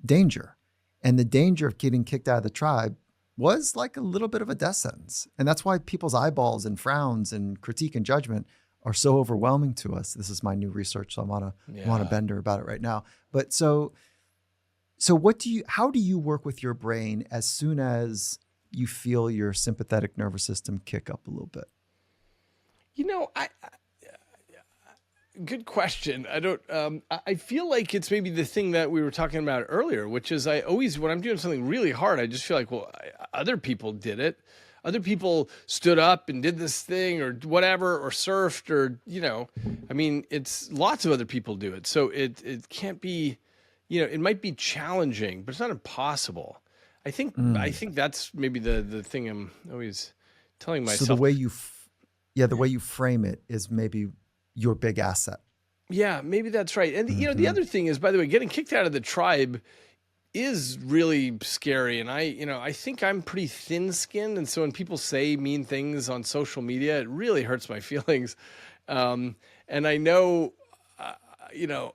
danger. And the danger of getting kicked out of the tribe was like a little bit of a death sentence. And that's why people's eyeballs and frowns and critique and judgment are so overwhelming to us. This is my new research, so I'm on a bender about it right now. But so how do you work with your brain as soon as you feel your sympathetic nervous system kick up a little bit? Good question. I don't. I feel like it's maybe the thing that we were talking about earlier, which is I always, when I'm doing something really hard, I just feel like, well, other people did it. Other people stood up and did this thing or whatever, or surfed, or I mean, it's lots of other people do it. So it can't be, it might be challenging, but it's not impossible. I think that's maybe the thing I'm always telling myself. So the way you frame it is maybe your big asset. Yeah, maybe that's right. And the other thing is, by the way, getting kicked out of the tribe is really scary. And I think I'm pretty thin-skinned, and so when people say mean things on social media, it really hurts my feelings. And I know,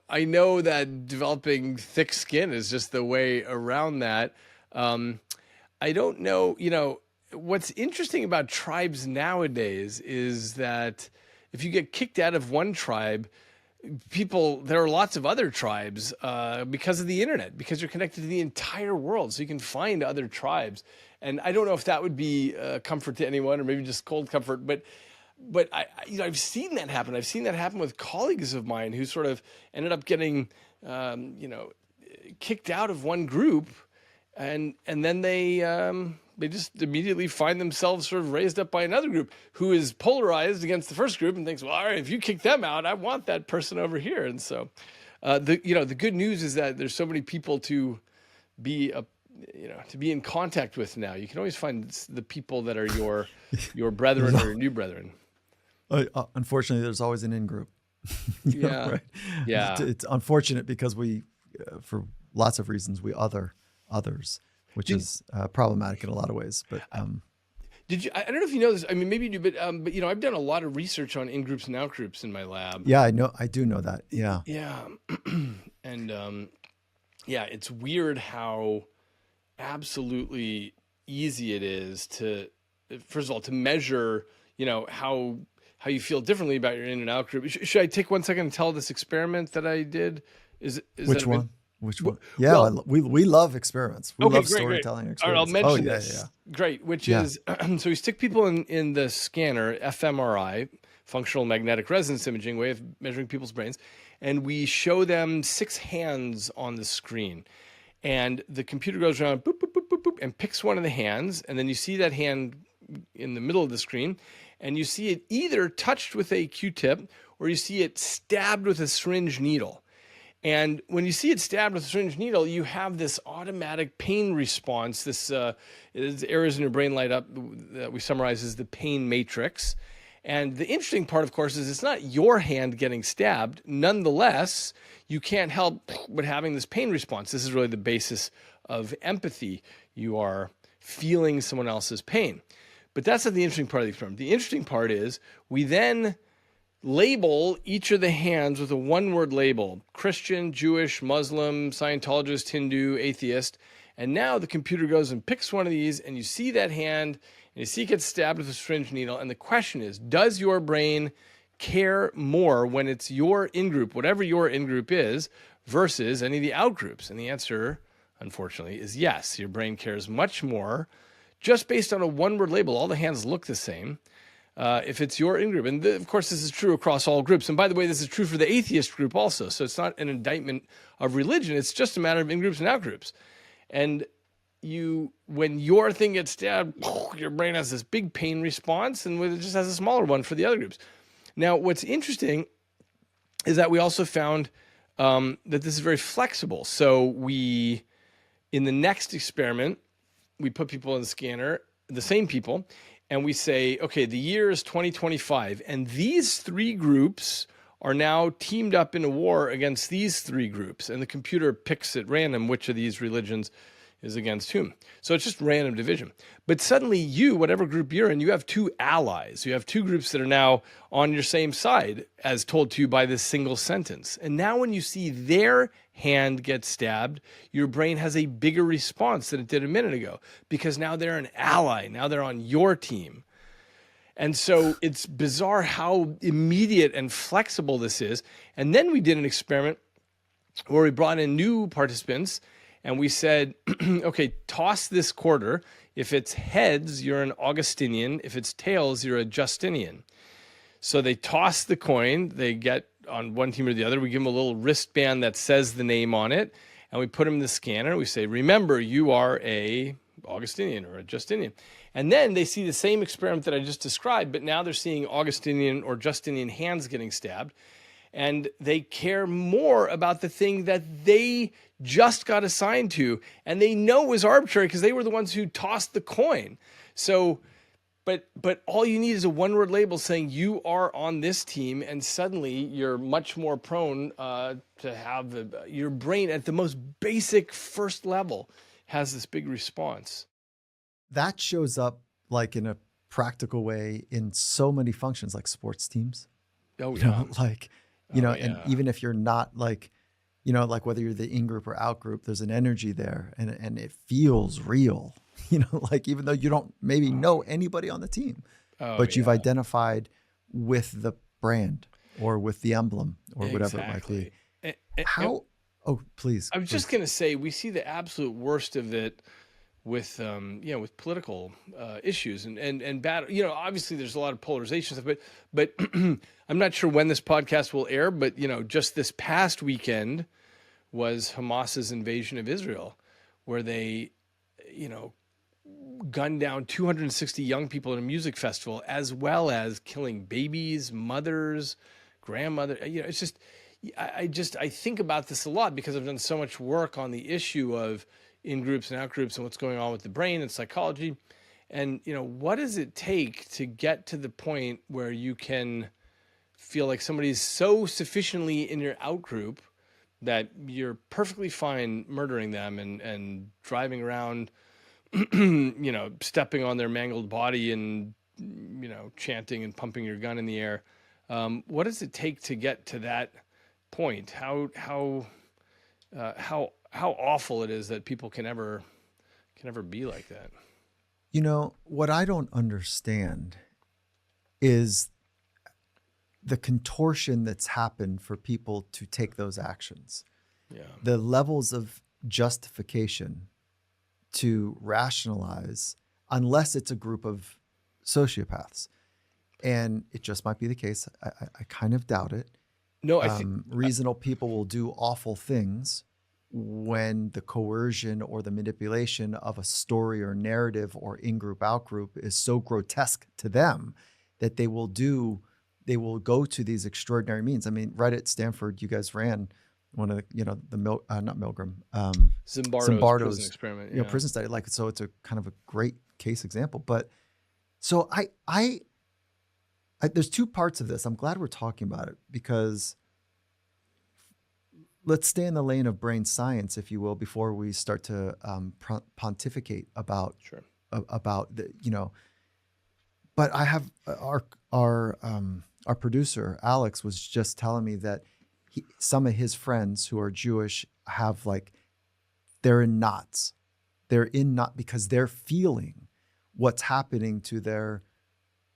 I know that developing thick skin is just the way around that. I don't know, what's interesting about tribes nowadays is that if you get kicked out of one tribe, there are lots of other tribes because of the internet, because you're connected to the entire world. So you can find other tribes. And I don't know if that would be comfort to anyone, or maybe just cold comfort, but I've seen that happen. I've seen that happen with colleagues of mine who sort of ended up getting, kicked out of one group, and then they just immediately find themselves sort of raised up by another group who is polarized against the first group and thinks, well, all right, if you kick them out, I want that person over here. And so, the good news is that there's so many people to be in contact with now. You can always find the people that are your brethren or your new brethren. Unfortunately, there's always an in-group. Yeah. Right? Yeah. It's unfortunate because we, for lots of reasons, we other others, which is problematic in a lot of ways. But did you? I don't know if you know this. I mean, maybe you do, but I've done a lot of research on in-groups and out-groups in my lab. Yeah, I know. I do know that. Yeah. Yeah. And it's weird how absolutely easy it is to, first of all, to measure, how you feel differently about your in and out group. Should I take 1 second and tell this experiment that I did? Is Which that one? Which one? Yeah, well, we love experiments. We love storytelling experiments. All right, I'll mention this. Yeah. Great, which is, so we stick people in the scanner, fMRI, functional magnetic resonance imaging, way of measuring people's brains, and we show them 6 hands on the screen. And the computer goes around, boop, boop, boop, boop, boop, and picks one of the hands, and then you see that hand in the middle of the screen, and you see it either touched with a Q-tip or you see it stabbed with a syringe needle. And when you see it stabbed with a syringe needle, you have this automatic pain response. This areas in your brain light up that we summarize as the pain matrix. And the interesting part, of course, is it's not your hand getting stabbed. Nonetheless, you can't help but having this pain response. This is really the basis of empathy. You are feeling someone else's pain. But that's not the interesting part of the experiment. The interesting part is we then label each of the hands with a one-word label: Christian, Jewish, Muslim, Scientologist, Hindu, atheist. And now the computer goes and picks one of these, and you see that hand, and you see it gets stabbed with a syringe needle. And the question is, does your brain care more when it's your in-group, whatever your in-group is, versus any of the out-groups? And the answer, unfortunately, is yes. Your brain cares much more just based on a one-word label. All the hands look the same. if it's your in-group. And of course, this is true across all groups. And by the way, this is true for the atheist group also. So it's not an indictment of religion. It's just a matter of in-groups and out-groups. And when your thing gets stabbed, your brain has this big pain response, and it just has a smaller one for the other groups. Now, what's interesting is that we also found that this is very flexible. So in the next experiment, we put people in the scanner, the same people, and we say, okay, the year is 2025, and these three groups are now teamed up in a war against these three groups, and the computer picks at random which of these religions is against whom. So it's just random division. But suddenly you, whatever group you're in, you have two allies. You have two groups that are now on your same side, as told to you by this single sentence. And now when you see their hand get stabbed, your brain has a bigger response than it did a minute ago, because now they're an ally. Now they're on your team. And so it's bizarre how immediate and flexible this is. And then we did an experiment where we brought in new participants, and we said, okay, toss this quarter. If it's heads, you're an Augustinian. If it's tails, you're a Justinian. So they toss the coin. They get on one team or the other. We give them a little wristband that says the name on it, and we put them in the scanner. We say, remember, you are a Augustinian or a Justinian. And then they see the same experiment that I just described, but now they're seeing Augustinian or Justinian hands getting stabbed. And they care more about the thing that they just got assigned to, and they know was arbitrary because they were the ones who tossed the coin. So, but all you need is a one-word label saying you are on this team, and suddenly you're much more prone to have your brain at the most basic first level has this big response. That shows up like in a practical way in so many functions, like sports teams. Oh, You know, yeah. like, and even if you're not like, like whether you're the in-group or out-group, there's an energy there, and it feels real, like even though you don't maybe know anybody on the team, but you've identified with the brand or with the emblem or whatever it might be. Please. I was just going to say, we see the absolute worst of it with with political issues and bad. Obviously there's a lot of polarization stuff, but I'm not sure when this podcast will air. But just this past weekend was Hamas's invasion of Israel, where they gunned down 260 young people at a music festival, as well as killing babies, mothers, grandmother. It's just I think about this a lot because I've done so much work on the issue of in-groups and out-groups and what's going on with the brain and psychology. And, what does it take to get to the point where you can feel like somebody's so sufficiently in your out-group that you're perfectly fine murdering them and driving around, stepping on their mangled body and, chanting and pumping your gun in the air. What does it take to get to that point? How awful it is that people can ever be like that. What I don't understand is the contortion that's happened for people to take those actions. Yeah. The levels of justification to rationalize, unless it's a group of sociopaths. And it just might be the case. I kind of doubt it. No, I think reasonable people will do awful things when the coercion or the manipulation of a story or narrative or in-group, out-group is so grotesque to them that they will go to these extraordinary means. I mean, right at Stanford, you guys ran one of the, not Milgram, Zimbardo's prison experiment, prison study. Like, so it's a kind of a great case example. But so I there's two parts of this. I'm glad we're talking about it because let's stay in the lane of brain science, if you will, before we start to pontificate about the. But I have our producer Alex was just telling me that some of his friends who are Jewish have they're in knots. They're in knot because they're feeling what's happening to their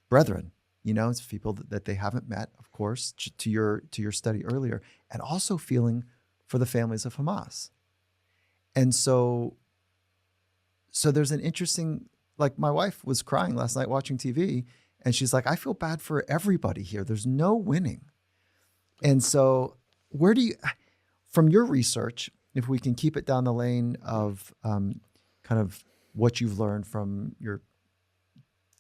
brethren. It's people that they haven't met, of course, to your study earlier, and also feeling for the families of Hamas. And so there's an interesting, my wife was crying last night watching TV, And she's like, I feel bad for everybody here. There's no winning. And so, where do you, from your research, if we can keep it down the lane of kind of what you've learned from your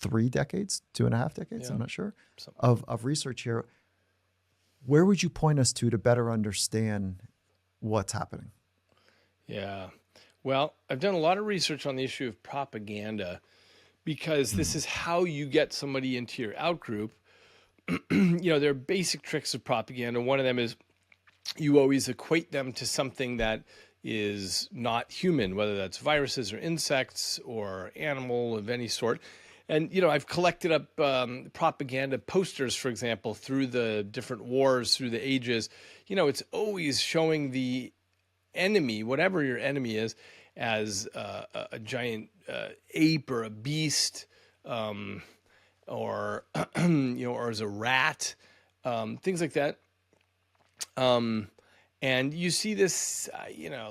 3 decades, 2.5 decades, I'm Yeah. not sure, Something like of research here, where would you point us to better understand what's happening? Yeah. Well, I've done a lot of research on the issue of propaganda because this Mm. is how you get somebody into your outgroup. There are basic tricks of propaganda. One of them is you always equate them to something that is not human, whether that's viruses or insects or animal of any sort. And, I've collected up propaganda posters, for example, through the different wars, through the ages. It's always showing the enemy, whatever your enemy is, as a giant ape or a beast, or or as a rat, things like that. Um, and you see this,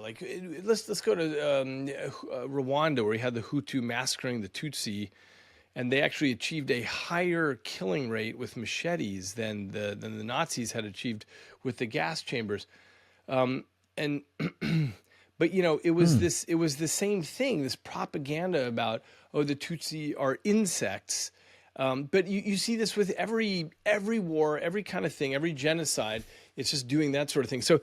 like let's go to Rwanda, where we had the Hutu massacring the Tutsi, and they actually achieved a higher killing rate with machetes than the Nazis had achieved with the gas chambers. And but Mm. it was the same thing, this propaganda about, oh, the Tutsi are insects. But you see this with every war, every kind of thing, every genocide. It's just doing that sort of thing. So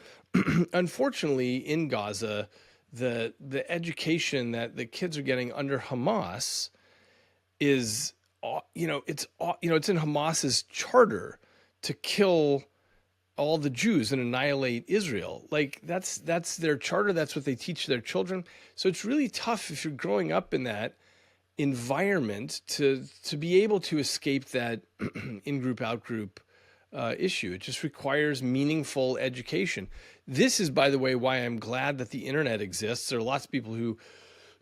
unfortunately, in Gaza, the education that the kids are getting under Hamas is, it's in Hamas's charter to kill all the Jews and annihilate Israel. Like that's their charter. That's what they teach their children. So it's really tough if you're growing up in that environment to be able to escape that in-group out-group issue. It just requires meaningful education. This is, by the way, why I'm glad that the internet exists. There are lots of people who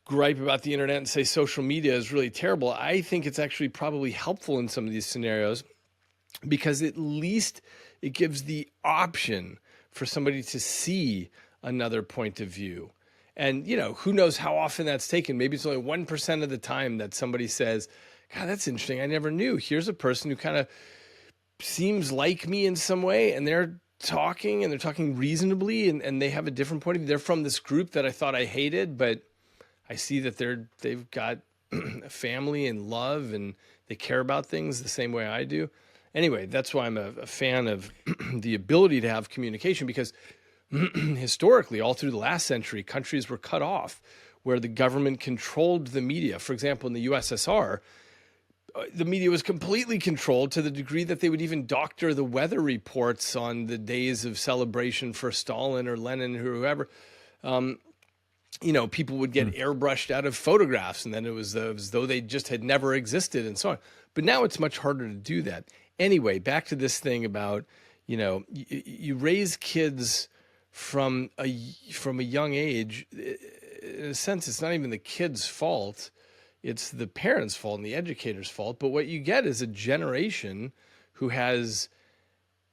gripe about the internet and say social media is really terrible. I think it's actually probably helpful in some of these scenarios because at least it gives the option for somebody to see another point of view. And, who knows how often that's taken. Maybe it's only 1% of the time that somebody says, God, that's interesting. I never knew. Here's a person who kind of seems like me in some way, and they're talking reasonably, and they have a different point of view. They're from this group that I thought I hated, but I see that they've got a family and love, and they care about things the same way I do. Anyway, that's why I'm a fan of the ability to have communication, because historically, all through the last century, countries were cut off where the government controlled the media. For example, in the USSR, the media was completely controlled to the degree that they would even doctor the weather reports on the days of celebration for Stalin or Lenin or whoever. People would get Mm. airbrushed out of photographs, and then it was as though they just had never existed and so on. But now it's much harder to do that. Anyway, back to this thing about, you raise kids from a young age. In a sense, it's not even the kid's fault. It's the parents' fault and the educator's fault. But what you get is a generation who has,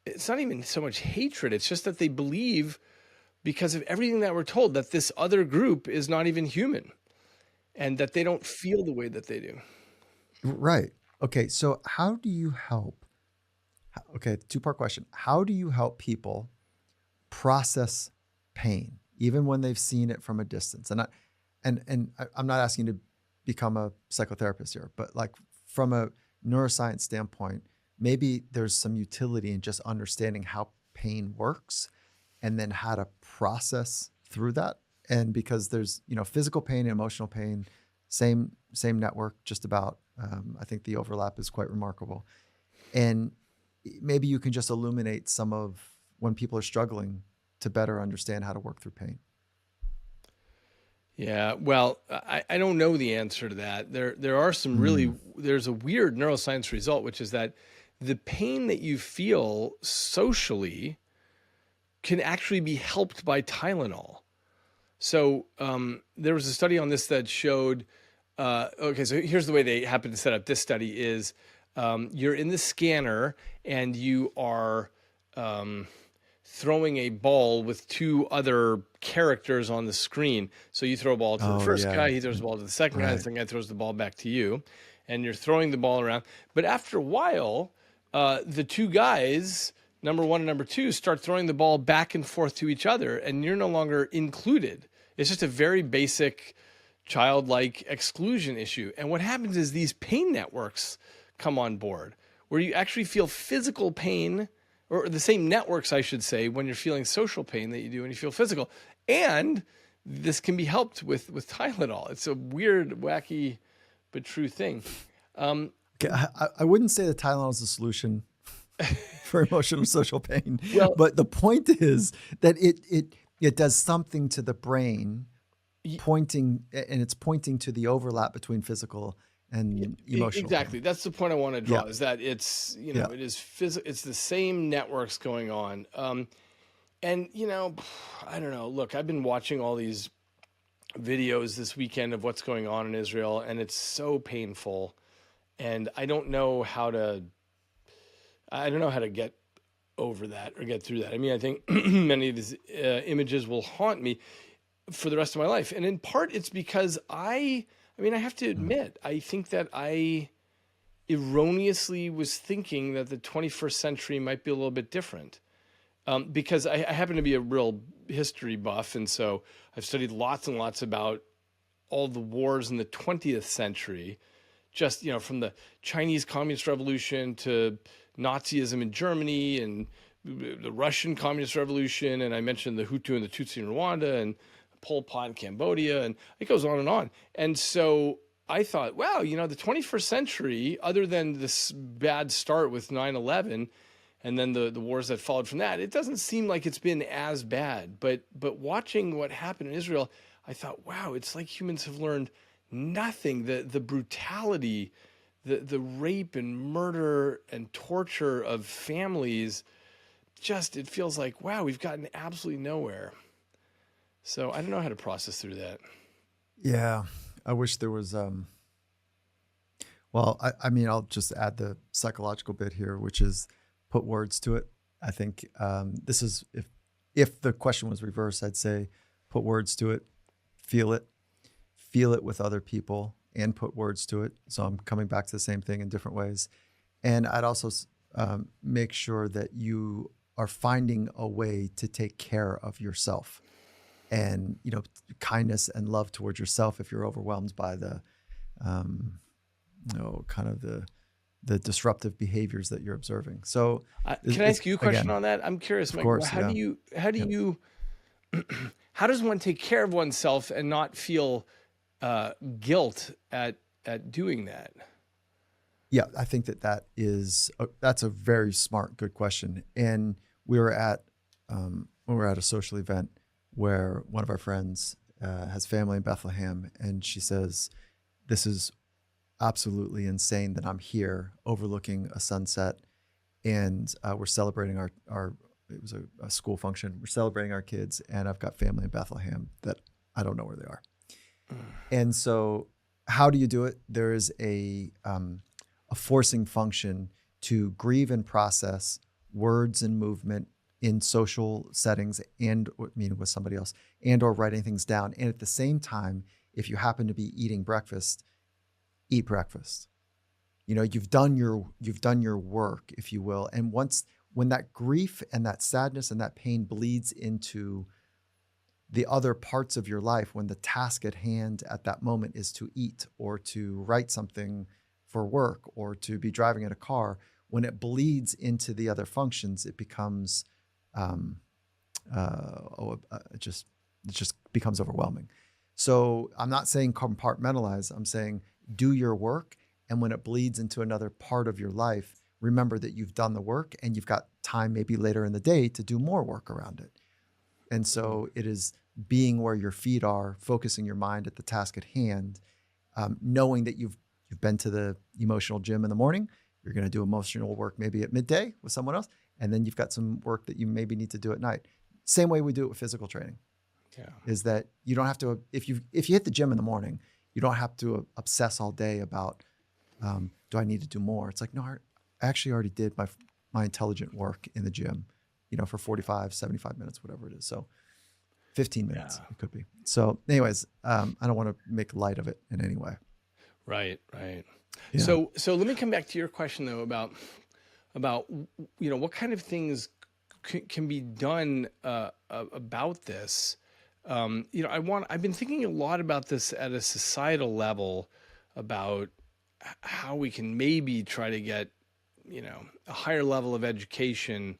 it's not even so much hatred. It's just that they believe, because of everything that we're told, that this other group is not even human and that they don't feel the way that they do. Right. Okay. So, how do you help? Okay. Two-part question. How do you help people process pain, even when they've seen it from a distance? I'm not asking you to become a psychotherapist here, but like from a neuroscience standpoint, maybe there's some utility in just understanding how pain works and then how to process through that. And because there's, physical pain and emotional pain, same network, just about. I think the overlap is quite remarkable. And maybe you can just illuminate some of when people are struggling to better understand how to work through pain. Yeah, well, I don't know the answer to that. There are some Mm. there's a weird neuroscience result, which is that the pain that you feel socially can actually be helped by Tylenol. So there was a study on this that showed, okay, so here's the way they happen to set up this study is, you're in the scanner and you are throwing a ball with two other characters on the screen. So you throw a ball to the Oh first yeah. guy, he throws the ball to the second guy, the Right. second guy throws the ball back to you. and you're throwing the ball around. But after a while, the two guys, number one and number two, start throwing the ball back and forth to each other, and you're no longer included. It's just a very basic childlike exclusion issue. And what happens is these pain networks come on board where you actually feel physical pain, or the same networks, I should say, when you're feeling social pain that you do when you feel physical. And this can be helped with Tylenol. It's a weird, wacky, but true thing. Okay, I wouldn't say that Tylenol is the solution for emotional social pain, Well, but the point is that it does something to the brain, pointing to the overlap between physical and emotional exactly. pain. That's the point I want to draw, Yeah. is that it's, Yeah. it is it's the same networks going on. And, I don't know. Look, I've been watching all these videos this weekend of what's going on in Israel, and it's so painful. And I don't know how to get over that or get through that. I mean, I think many of these images will haunt me for the rest of my life. And in part, it's because I have to admit, I think that I erroneously was thinking that the 21st century might be a little bit different. Because I happen to be a real history buff. And so I've studied lots and lots about all the wars in the 20th century, just, from the Chinese Communist Revolution to Nazism in Germany and the Russian Communist Revolution. And I mentioned the Hutu and the Tutsi in Rwanda and Pol Pot in Cambodia, and it goes on and on. And so I thought, wow, the 21st century, other than this bad start with 9/11 and then the wars that followed from that, it doesn't seem like it's been as bad. But watching what happened in Israel, I thought, wow, it's like humans have learned nothing. The brutality, the rape and murder and torture of families, just, it feels like, wow, we've gotten absolutely nowhere. So I don't know how to process through that. Yeah. I wish there was, well, I mean, I'll just add the psychological bit here, which is put words to it. I think this is, if the question was reversed, I'd say put words to it, feel it with other people, and put words to it. So I'm coming back to the same thing in different ways. And I'd also make sure that you are finding a way to take care of yourself, and kindness and love towards yourself if you're overwhelmed by the kind of the disruptive behaviors that you're observing. So can I ask you a question again, on that? I'm curious, of Mike. course, How yeah. do you how does one take care of oneself and not feel guilt at doing that? Yeah, I think that's a very smart, good question. And we were at a social event where one of our friends has family in Bethlehem, and she says, "This is absolutely insane that I'm here overlooking a sunset, and we're celebrating our it was a school function. We're celebrating our kids, and I've got family in Bethlehem that I don't know where they are." And so, how do you do it? There is a forcing function to grieve and process words and movement in social settings, and meaning with somebody else, and or writing things down. And at the same time, if you happen to be eating breakfast, eat breakfast. You've done your work, if you will. And when that grief and that sadness and that pain bleeds into the other parts of your life, when the task at hand at that moment is to eat or to write something for work or to be driving in a car, when it bleeds into the other functions, it becomes it just becomes overwhelming. So I'm not saying compartmentalize. I'm saying do your work, and when it bleeds into another part of your life, remember that you've done the work and you've got time maybe later in the day to do more work around it. And so it is being where your feet are, focusing your mind at the task at hand, knowing that you've been to the emotional gym in the morning. You're going to do emotional work maybe at midday with someone else, and then you've got some work that you maybe need to do at night. Same way we do it with physical training. Yeah. Is that you don't have to, if you hit the gym in the morning, you don't have to obsess all day about do I need to do more? It's like, no, I actually already did my intelligent work in the gym, for 45, 75 minutes, whatever it is. So 15 minutes, it could be. So anyways, I don't want to make light of it in any way. Right. Yeah. So let me come back to your question though about what kind of things can be done about this. I've been thinking a lot about this at a societal level about how we can maybe try to get a higher level of education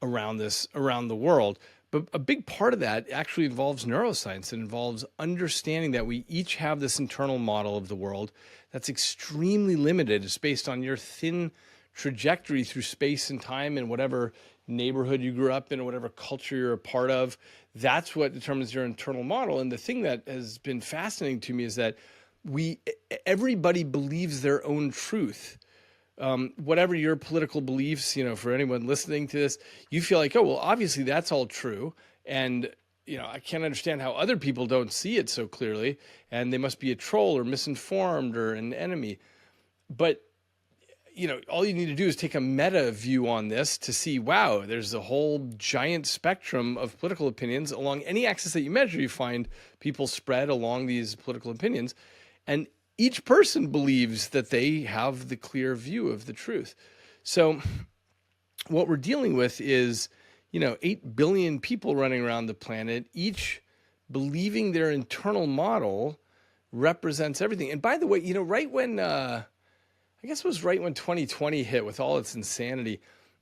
around the world. But a big part of that actually involves neuroscience. It involves understanding that we each have this internal model of the world that's extremely limited. It's based on your thin trajectory through space and time and whatever neighborhood you grew up in or whatever culture you're a part of. That's what determines your internal model. And the thing that has been fascinating to me is that everybody believes their own truth. Whatever your political beliefs, for anyone listening to this, you feel like, oh, well, obviously that's all true. And, I can't understand how other people don't see it so clearly. And they must be a troll or misinformed or an enemy. But, all you need to do is take a meta view on this to see, wow, there's a whole giant spectrum of political opinions along any axis that you measure. You find people spread along these political opinions. And each person believes that they have the clear view of the truth. So what we're dealing with is, 8 billion people running around the planet, each believing their internal model represents everything. And by the way, right when, I guess it was right when 2020 hit with all its insanity,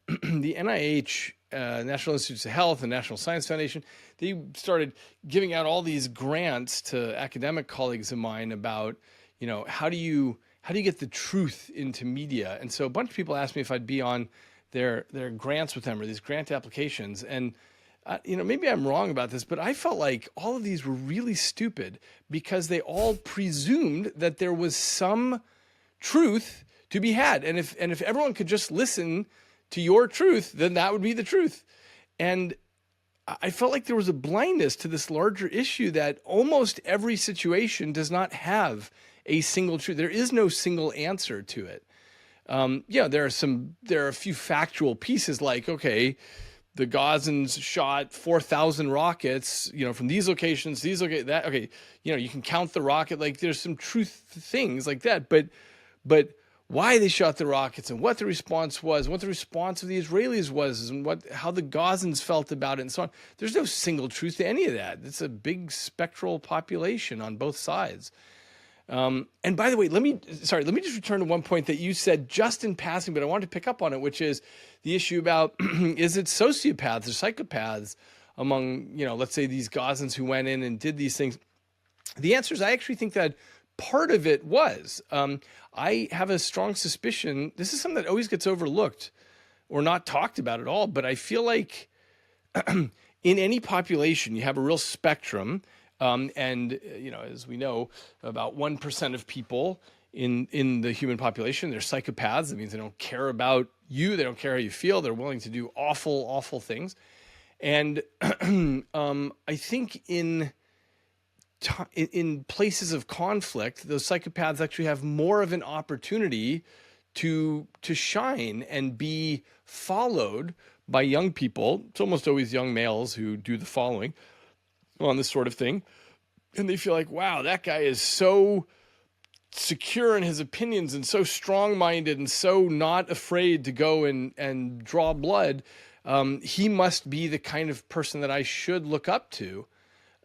the NIH, National Institutes of Health and National Science Foundation, they started giving out all these grants to academic colleagues of mine about, how do you get the truth into media? And so a bunch of people asked me if I'd be on their grants with them or these grant applications. And maybe I'm wrong about this, but I felt like all of these were really stupid because they all presumed that there was some truth to be had, and if everyone could just listen to your truth, then that would be the truth. And I felt like there was a blindness to this larger issue that almost every situation does not have a single truth. There is no single answer to it. There are a few factual pieces like, okay, the Gazans shot 4,000 rockets, from these locations, that, okay, you can count the rocket, like there's some truth things like that, but why they shot the rockets and what the response was, and what the response of the Israelis was, and how the Gazans felt about it, and so on. There's no single truth to any of that. It's a big spectral population on both sides. And by the way, let me just return to one point that you said just in passing, but I wanted to pick up on it, which is the issue about is it sociopaths or psychopaths among, let's say these Gazans who went in and did these things? The answer is I actually think that part of it was. I have a strong suspicion, this is something that always gets overlooked or not talked about at all, but I feel like in any population, you have a real spectrum. And as we know, about 1% of people in the human population, they're psychopaths. That means they don't care about you. They don't care how you feel. They're willing to do awful, awful things. And I think in places of conflict, those psychopaths actually have more of an opportunity to shine and be followed by young people. It's almost always young males who do the following on this sort of thing. And they feel like, wow, that guy is so secure in his opinions and so strong-minded and so not afraid to go and draw blood. He must be the kind of person that I should look up to.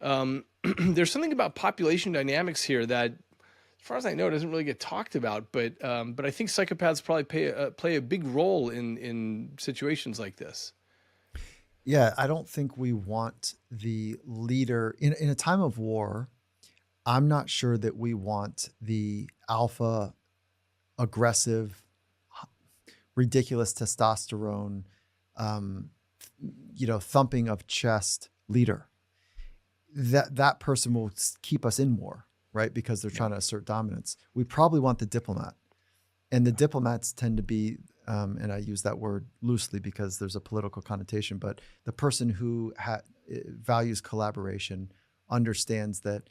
There's something about population dynamics here that, as far as I know, doesn't really get talked about. But I think psychopaths probably play a big role in situations like this. Yeah, I don't think we want the leader in a time of war. I'm not sure that we want the alpha, aggressive, ridiculous testosterone, thumping of chest leader. That person will keep us in war, right? Because they're trying to assert dominance. We probably want the diplomat, and the diplomats tend to be, and I use that word loosely because there's a political connotation, but the person who values collaboration, understands that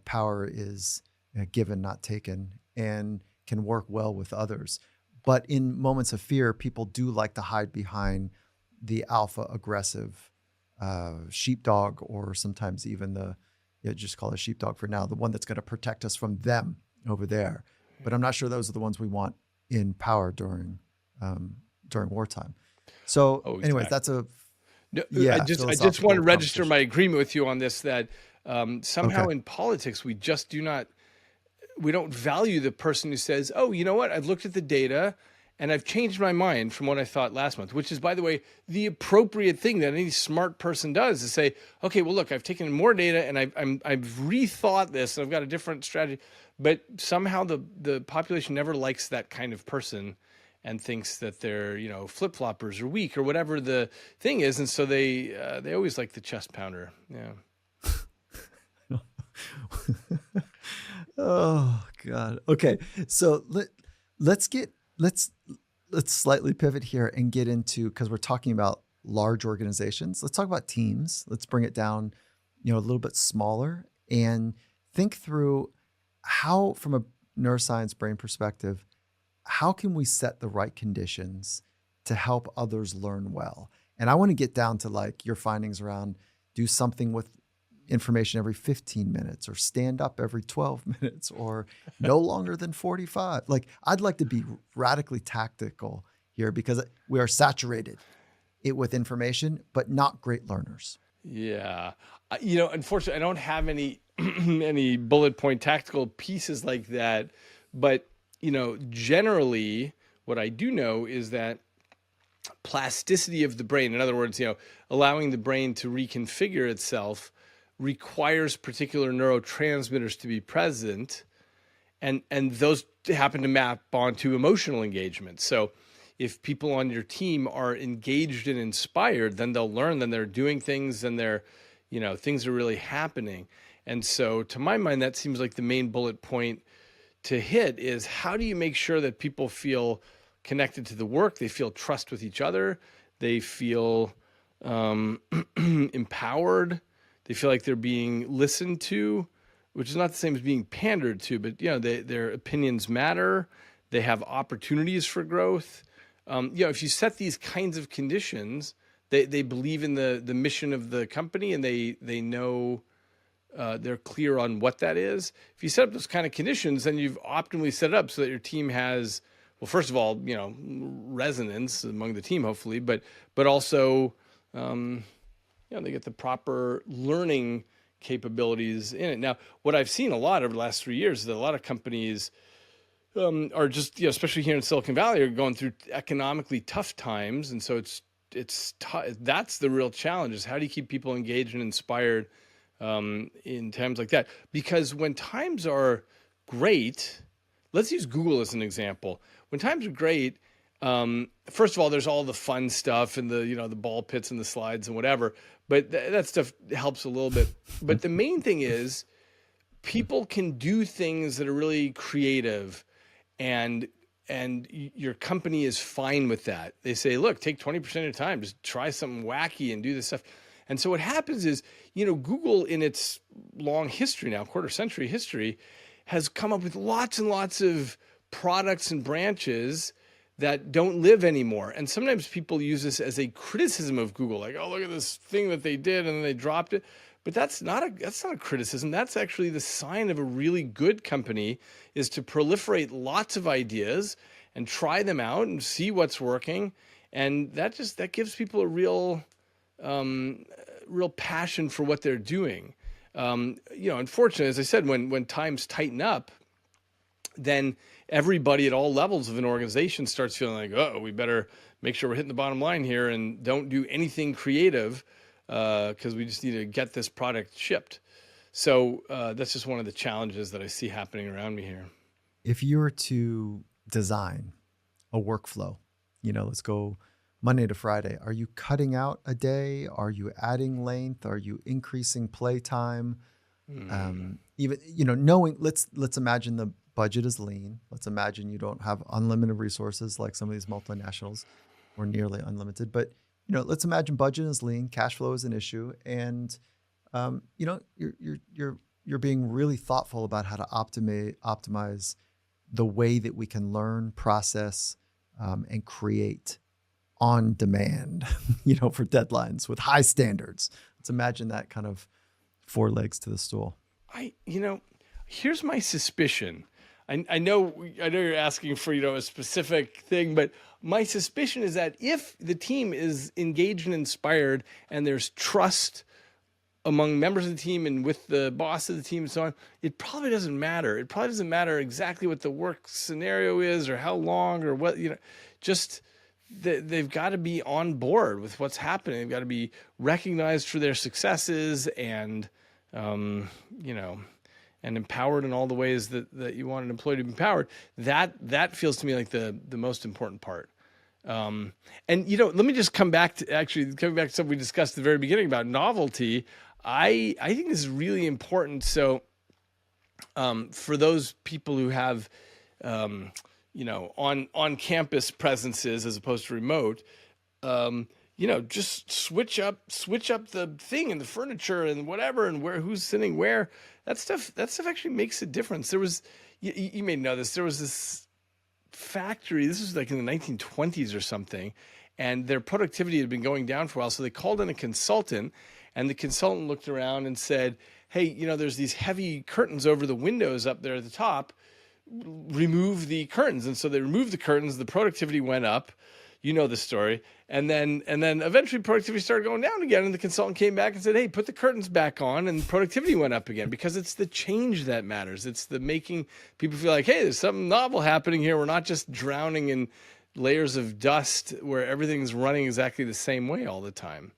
power is given, not taken, and can work well with others. But in moments of fear, people do like to hide behind the alpha aggressive sheepdog, or sometimes even just call it sheepdog for now, the one that's going to protect us from them over there. but I'm not sure those are the ones we want in power during wartime. So, Oh, anyways, that's exactly. a No, I just want philosophical to register my conversation. agreement with you on this, that Okay. somehow in politics we just do not, we don't value the person who says, "Oh, you know what? I've looked at the data and I've changed my mind from what I thought last month," which is, by the way, the appropriate thing that any smart person does, is say, "Okay, well, look, I've taken more data and I've rethought this and I've got a different strategy." But somehow the population never likes that kind of person and thinks that they're, flip-floppers or weak or whatever the thing is, and so they always like the chest pounder. Yeah. Oh God. Okay. So let's get let's let's slightly pivot here and get into, because we're talking about large organizations. Let's talk about teams. Let's bring it down, a little bit smaller, and think through how, from a neuroscience brain perspective, how can we set the right conditions to help others learn well? And I want to get down to like your findings around do something with information every 15 minutes or stand up every 12 minutes or no longer than 45. Like, I'd like to be radically tactical here because we are saturated with information, but not great learners. Yeah. Unfortunately, I don't have any any bullet point tactical pieces like that, but generally what I do know is that plasticity of the brain, in other words, allowing the brain to reconfigure itself, requires particular neurotransmitters to be present, and those happen to map onto emotional engagement. So if people on your team are engaged and inspired, then they'll learn, then they're doing things, and things are really happening. And so to my mind, that seems like the main bullet point to hit is, how do you make sure that people feel connected to the work, they feel trust with each other, they feel empowered, they feel like they're being listened to, which is not the same as being pandered to, but their opinions matter, they have opportunities for growth. If you set these kinds of conditions, they believe in the mission of the company, and they know, they're clear on what that is. If you set up those kind of conditions, then you've optimally set it up so that your team has, well, first of all, resonance among the team, hopefully, but also, they get the proper learning capabilities in it. Now, what I've seen a lot over the last 3 years is that a lot of companies are just, especially here in Silicon Valley, are going through economically tough times, and so that's the real challenge: is how do you keep people engaged and inspired in times like that? Because when times are great, let's use Google as an example. When times are great, first of all, there's all the fun stuff and the ball pits and the slides and whatever, but that stuff helps a little bit. But the main thing is, people can do things that are really creative, and your company is fine with that. They say, look, take 20% of your time, just try something wacky and do this stuff. And so what happens is, Google, in its long history now, quarter century history, has come up with lots and lots of products and branches that don't live anymore. And sometimes people use this as a criticism of Google, like, oh, look at this thing that they did and then they dropped it. But that's not a criticism. That's actually the sign of a really good company, is to proliferate lots of ideas and try them out and see what's working. And that gives people a real passion for what they're doing. Unfortunately, as I said, when times tighten up, then everybody at all levels of an organization starts feeling like, oh, we better make sure we're hitting the bottom line here and don't do anything creative, because we just need to get this product shipped. So that's just one of the challenges that I see happening around me here. If you were to design a workflow, let's go Monday to Friday, are you cutting out a day? Are you adding length? Are you increasing play time? Even, knowing, let's imagine the budget is lean. Let's imagine you don't have unlimited resources like some of these multinationals, or nearly unlimited, but let's imagine budget is lean, cash flow is an issue, and you're being really thoughtful about how to optimize the way that we can learn, process, and create on demand, for deadlines with high standards. Let's imagine that kind of four legs to the stool. Here's my suspicion. I know you're asking for, a specific thing, but my suspicion is that if the team is engaged and inspired and there's trust among members of the team and with the boss of the team and so on, it probably doesn't matter. It probably doesn't matter exactly what the work scenario is or how long or what, just they've got to be on board with what's happening. They've got to be recognized for their successes and, you know, and empowered in all the ways that you want an employee to be empowered. That feels to me like the most important part. And let me just coming back to something we discussed at the very beginning about novelty. I think this is really important. So, for those people who have, on campus presences as opposed to remote, just switch up the thing and the furniture and whatever and who's sitting where. That stuff actually makes a difference. There was, you may know this. There was this factory. This was like in the 1920s or something, and their productivity had been going down for a while. So they called in a consultant, and the consultant looked around and said, "Hey, there's these heavy curtains over the windows up there at the top. Remove the curtains." And so they removed the curtains. The productivity went up. You know the story. And then eventually productivity started going down again. And the consultant came back and said, "Hey, put the curtains back on." And productivity went up again, because it's the change that matters. It's the making people feel like, hey, there's something novel happening here. We're not just drowning in layers of dust where everything's running exactly the same way all the time.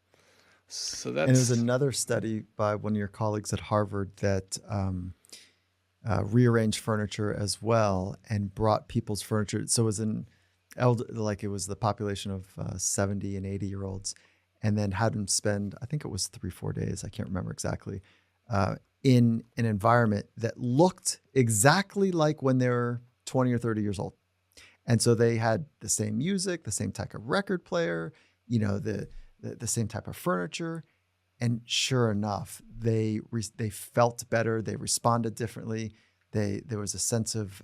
So And there's another study by one of your colleagues at Harvard that rearranged furniture as well and brought people's furniture. So it was it was the population of 70 and 80-year-olds, and then had them spend, I think it was 3-4 days, I can't remember exactly, in an environment that looked exactly like when they were 20 or 30 years old. And so they had the same music, the same type of record player, the same type of furniture. And sure enough, they felt better. They responded differently. There was a sense of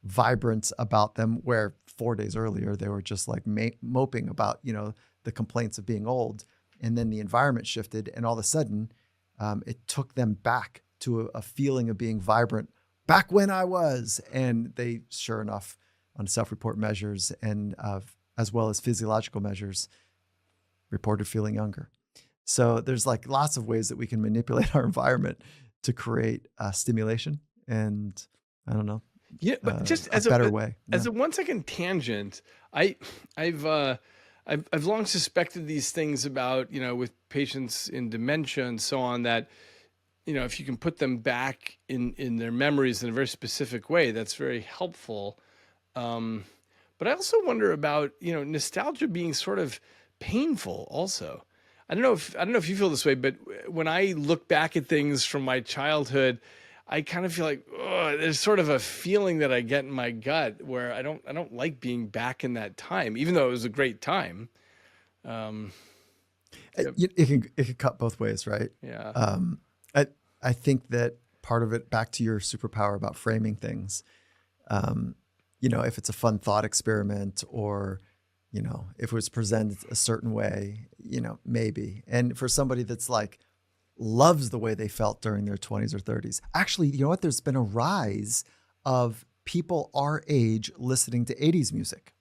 vibrance about them, where 4 days earlier they were just like moping about the complaints of being old. And then the environment shifted, and all of a sudden it took them back to a feeling of being vibrant back when I was. And they, sure enough, on self-report measures and as well as physiological measures, reported feeling younger. So there's like lots of ways that we can manipulate our environment to create stimulation, and I don't know. Yeah, but just as a better way. As a 1-second tangent, I've long suspected these things about, with patients in dementia and so on, that, if you can put them back in their memories in a very specific way, that's very helpful. But I also wonder about, nostalgia being sort of painful also. I don't know if you feel this way, but when I look back at things from my childhood, I kind of feel like, there's sort of a feeling that I get in my gut where I don't like being back in that time, even though it was a great time. It can cut both ways, right? Yeah. I think that part of it, back to your superpower about framing things, if it's a fun thought experiment, or if it was presented a certain way, maybe. And for somebody that's like, loves the way they felt during their 20s or 30s. Actually, you know what? There's been a rise of people our age listening to 80s music.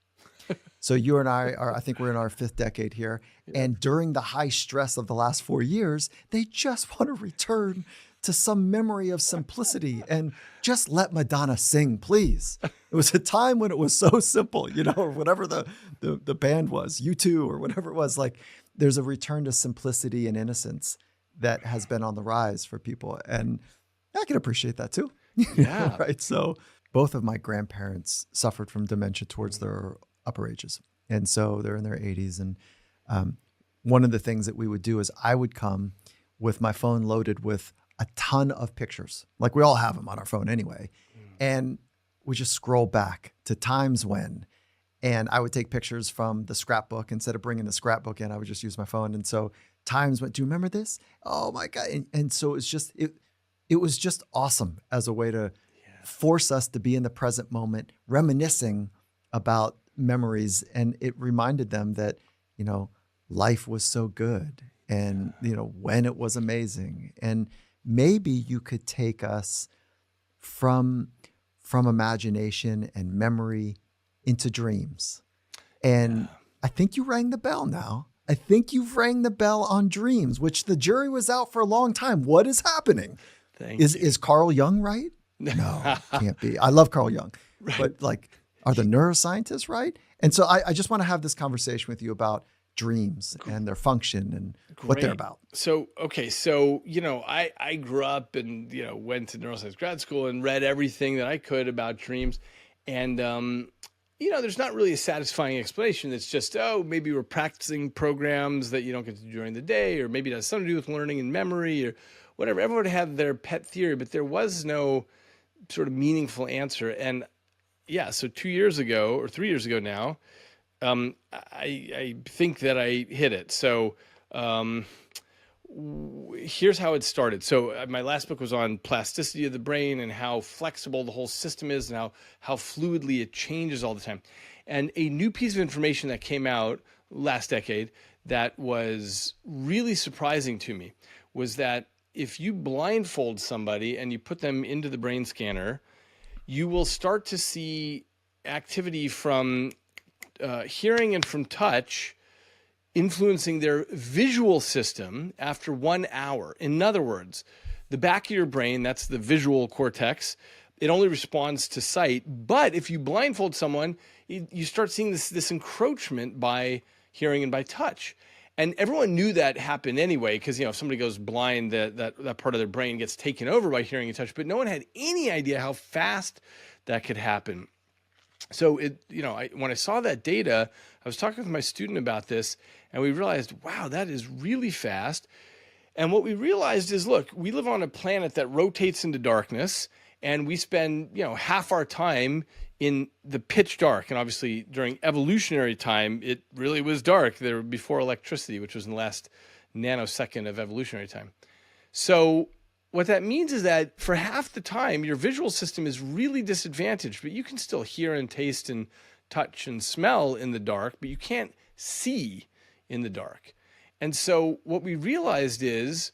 So you and I think we're in our 5th decade here. Yeah. And during the high stress of the last 4 years, they just want to return to some memory of simplicity and just let Madonna sing, please. It was a time when it was so simple, or whatever the band was, U2 or whatever it was. Like, there's a return to simplicity and innocence that has been on the rise for people. And I can appreciate that too. Yeah. Right. So both of my grandparents suffered from dementia towards their upper ages. And so they're in their 80s. And one of the things that we would do is I would come with my phone loaded with a ton of pictures. Like, we all have them on our phone anyway. And we just scroll back to times when, and I would take pictures from the scrapbook. Instead of bringing the scrapbook in, I would just use my phone. And so times when, do you remember this? Oh my God. And so it's just, it was just awesome as a way to force us to be in the present moment, reminiscing about memories. And it reminded them that, life was so good, and, when it was amazing. And maybe you could take us from from imagination and memory into dreams. And I think you rang the bell now. I think you've rang the bell on dreams, which the jury was out for a long time. What is happening? Thank you. Is Carl Jung right? No, can't be. I love Carl Jung, but like, are the neuroscientists right? And so I just want to have this conversation with you about dreams and their function and what they're Great. about. So, okay. So, I grew up and, went to neuroscience grad school and read everything that I could about dreams. And, there's not really a satisfying explanation. It's just, maybe we're practicing programs that you don't get to do during the day, or maybe it has something to do with learning and memory or whatever. Everyone had their pet theory, but there was no sort of meaningful answer. And yeah, so 2 years ago or 3 years ago now, I think that I hit it. So here's how it started. So my last book was on plasticity of the brain and how flexible the whole system is and how fluidly it changes all the time. And a new piece of information that came out last decade that was really surprising to me was that if you blindfold somebody and you put them into the brain scanner, you will start to see activity from hearing and from touch influencing their visual system after 1 hour. In other words, the back of your brain, that's the visual cortex, it only responds to sight. But if you blindfold someone, you start seeing this encroachment by hearing and by touch. And everyone knew that happened anyway, because if somebody goes blind, that part of their brain gets taken over by hearing and touch. But no one had any idea how fast that could happen. So when I saw that data, I was talking with my student about this, and we realized, wow, that is really fast. And what we realized is, look, we live on a planet that rotates into darkness, and we spend half our time in the pitch dark. And obviously, during evolutionary time, it really was dark there before electricity, which was in the last nanosecond of evolutionary time. So what that means is that for half the time, your visual system is really disadvantaged, but you can still hear and taste and touch and smell in the dark, but you can't see in the dark. And so what we realized is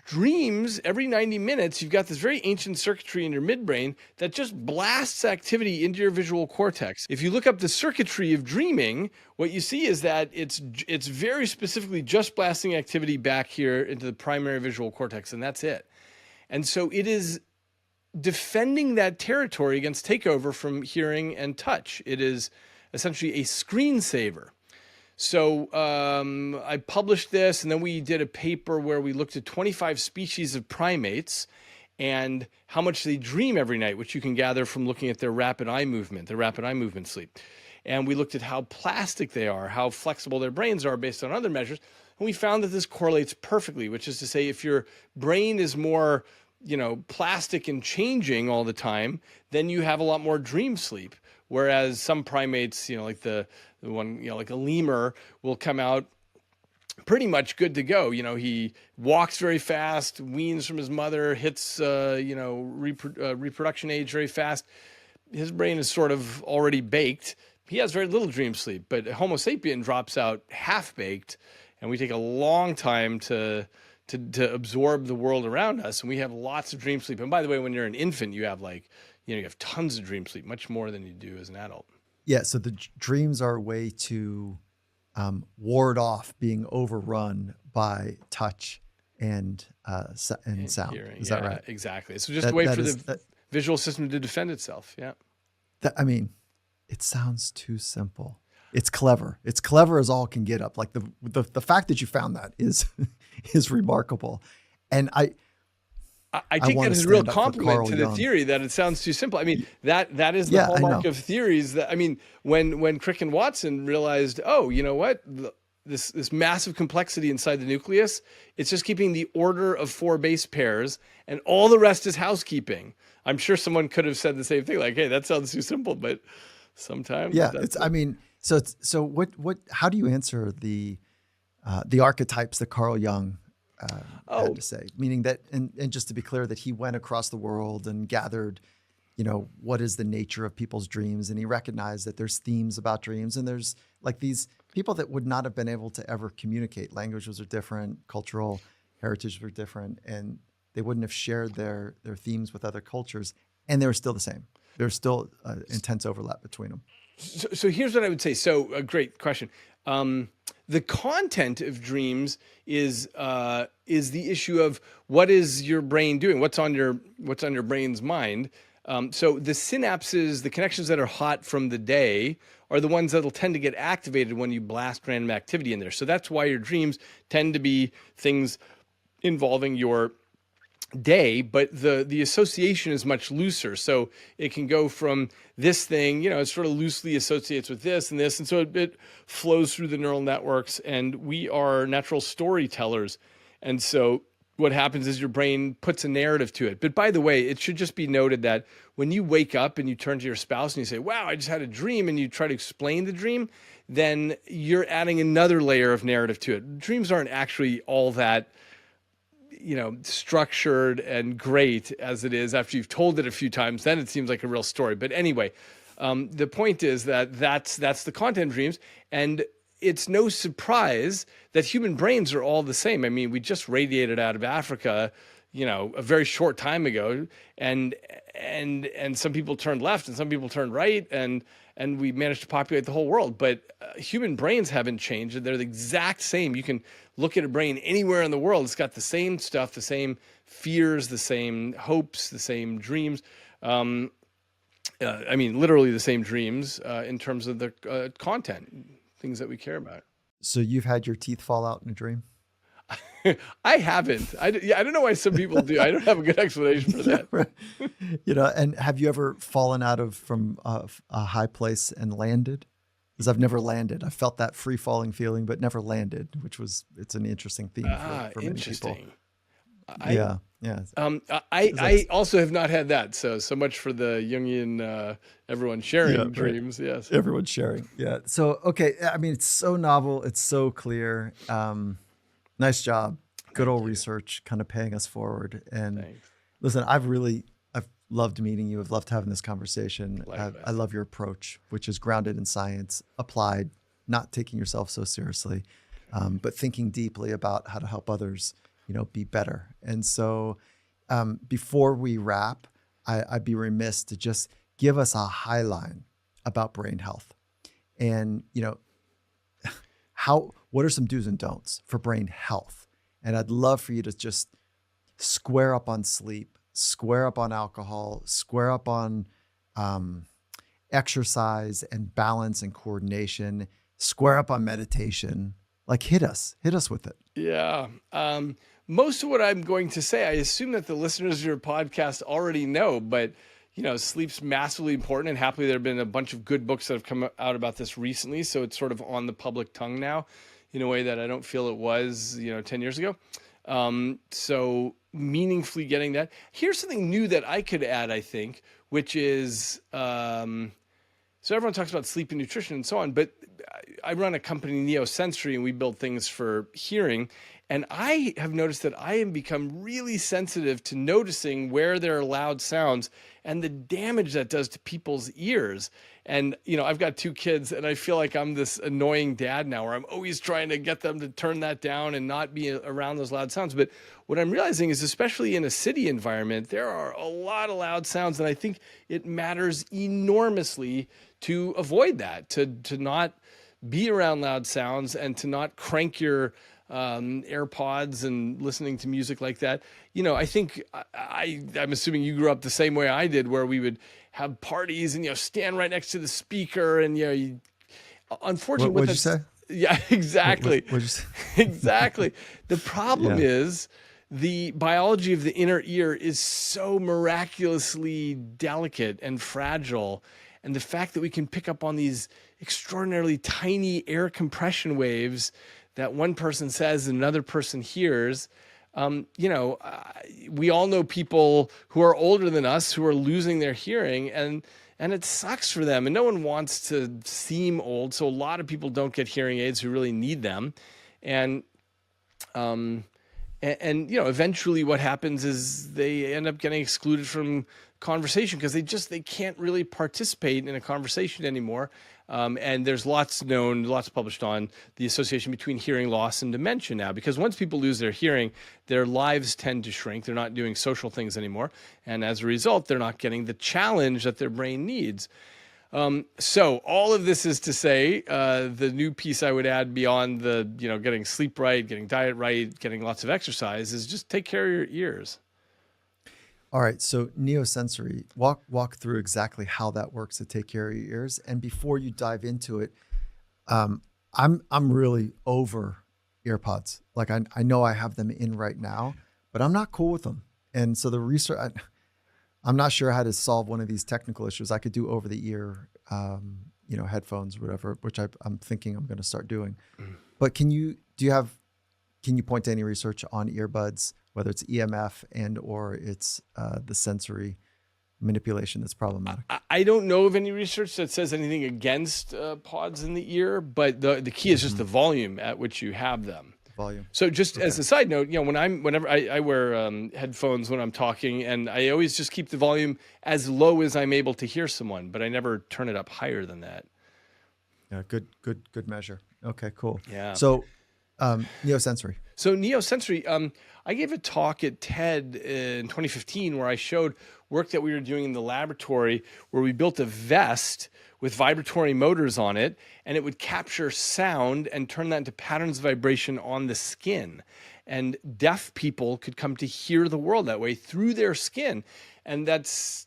dreams, every 90 minutes, you've got this very ancient circuitry in your midbrain that just blasts activity into your visual cortex. If you look up the circuitry of dreaming, what you see is that it's very specifically just blasting activity back here into the primary visual cortex, and that's it. And so it is defending that territory against takeover from hearing and touch. It is essentially a screensaver. So I published this, and then we did a paper where we looked at 25 species of primates and how much they dream every night, which you can gather from looking at their rapid eye movement sleep. And we looked at how plastic they are, how flexible their brains are based on other measures. And we found that this correlates perfectly, which is to say, if your brain is more, plastic and changing all the time, then you have a lot more dream sleep. Whereas some primates, like the one, like a lemur, will come out pretty much good to go. He walks very fast, weans from his mother, hits, reproduction age very fast. His brain is sort of already baked. He has very little dream sleep, but Homo sapien drops out half baked, and we take a long time to absorb the world around us, and we have lots of dream sleep. And by the way, when you're an infant, you have you have tons of dream sleep, much more than you do as an adult. Yeah, so the dreams are a way to ward off being overrun by touch and sound. Hearing. Is that right? Exactly. So just a way for the visual system to defend itself. Yeah. It sounds too simple. It's clever. It's clever as all can get up. Like the fact that you found that is remarkable. And I think that is a real compliment to the theory that it sounds too simple. That is the hallmark of theories. When Crick and Watson realized, you know what, this massive complexity inside the nucleus, it's just keeping the order of 4 base pairs, and all the rest is housekeeping. I'm sure someone could have said the same thing, like, "Hey, that sounds too simple," but sometimes, So what? How do you answer the archetypes that Carl Jung had to say, meaning that, and just to be clear, that he went across the world and gathered, what is the nature of people's dreams, and he recognized that there's themes about dreams, and there's like these people that would not have been able to ever communicate. Languages are different, cultural heritage were different, and they wouldn't have shared their themes with other cultures. and they're still the same. There's still intense overlap between them. So here's what I would say. So a great question. The content of dreams is the issue of what is your brain doing? What's on your brain's mind? So the synapses, the connections that are hot from the day, are the ones that'll tend to get activated when you blast random activity in there. So that's why your dreams tend to be things involving your day, but the association is much looser. So it can go from this thing, it sort of loosely associates with this and this. And so it flows through the neural networks, and we are natural storytellers. And so what happens is your brain puts a narrative to it. But by the way, it should just be noted that when you wake up and you turn to your spouse and you say, wow, I just had a dream, and you try to explain the dream, then you're adding another layer of narrative to it. Dreams aren't actually all that structured and great as it is after you've told it a few times. Then it seems like a real story. But anyway, the point is that's the content of dreams, and it's no surprise that human brains are all the same. I mean, we just radiated out of Africa, a very short time ago, and some people turned left and some people turned right, and we managed to populate the whole world. But human brains haven't changed. They're the exact same. You can look at a brain anywhere in the world. It's got the same stuff, the same fears, the same hopes, the same dreams. I mean, literally the same dreams in terms of the content, things that we care about. So you've had your teeth fall out in a dream? I haven't. I don't know why some people do. I don't have a good explanation for that. And have you ever fallen out from a high place and landed? Because I've never landed. I felt that free falling feeling, but never landed, it's an interesting theme for many people. Yeah. I also have not had that. So much for the Jungian, everyone sharing dreams. Yes. Everyone sharing. Yeah. So, okay. I mean, it's so novel. It's so clear. Nice job. Good old research kind of paying us forward. And listen, I've loved meeting you. I've loved having this conversation. I love your approach, which is grounded in science, applied, not taking yourself so seriously, but thinking deeply about how to help others, be better. And so before we wrap, I'd be remiss to just give us a high line about brain health. And, what are some do's and don'ts for brain health? And I'd love for you to just square up on sleep, square up on alcohol, square up on exercise and balance and coordination, square up on meditation. Like hit us with it. Yeah. Most of what I'm going to say, I assume that the listeners of your podcast already know, but sleep's massively important, and happily there have been a bunch of good books that have come out about this recently. So it's sort of on the public tongue now in a way that I don't feel it was, 10 years ago. So meaningfully getting that. Here's something new that I could add, I think, which is, so everyone talks about sleep and nutrition and so on, but I run a company, Neuroscientist, and we build things for hearing. And I have noticed that I have become really sensitive to noticing where there are loud sounds and the damage that does to people's ears. And, I've got 2 kids, and I feel like I'm this annoying dad now where I'm always trying to get them to turn that down and not be around those loud sounds. But what I'm realizing is, especially in a city environment, there are a lot of loud sounds. And I think it matters enormously to avoid that, to not be around loud sounds and to not crank your AirPods and listening to music like that. I think I'm assuming you grew up the same way I did, where we would have parties and, stand right next to the speaker and, unfortunately, what'd you say? Yeah, exactly. What'd you say? Exactly. The problem is the biology of the inner ear is so miraculously delicate and fragile. And the fact that we can pick up on these extraordinarily tiny air compression waves that one person says and another person hears, we all know people who are older than us who are losing their hearing, and it sucks for them. And no one wants to seem old, so a lot of people don't get hearing aids who really need them. And And eventually what happens is they end up getting excluded from conversation because they can't really participate in a conversation anymore. And there's lots published on the association between hearing loss and dementia now, because once people lose their hearing, their lives tend to shrink. They're not doing social things anymore. And as a result, they're not getting the challenge that their brain needs. So all of this is to say, the new piece I would add beyond the, getting sleep right, getting diet right, getting lots of exercise is just take care of your ears. All right. So neosensory, walk through exactly how that works to take care of your ears. And before you dive into it, I'm really over earpods. Like I know I have them in right now, but I'm not cool with them. And so the research, I'm not sure how to solve one of these technical issues. I could do over the ear, headphones or whatever, which I'm thinking I'm going to start doing. But can you point to any research on earbuds, whether it's EMF or it's the sensory manipulation that's problematic? I don't know of any research that says anything against pods in the ear, but the key is just the volume at which you have them. Volume. So just as a side note, whenever I wear headphones when I'm talking, and I always just keep the volume as low as I'm able to hear someone, but I never turn it up higher than that. Yeah, good measure. Okay, cool. Yeah. So neosensory. So neosensory, I gave a talk at TED in 2015 where I showed work that we were doing in the laboratory where we built a vest with vibratory motors on it, and it would capture sound and turn that into patterns of vibration on the skin. And deaf people could come to hear the world that way through their skin. And that's,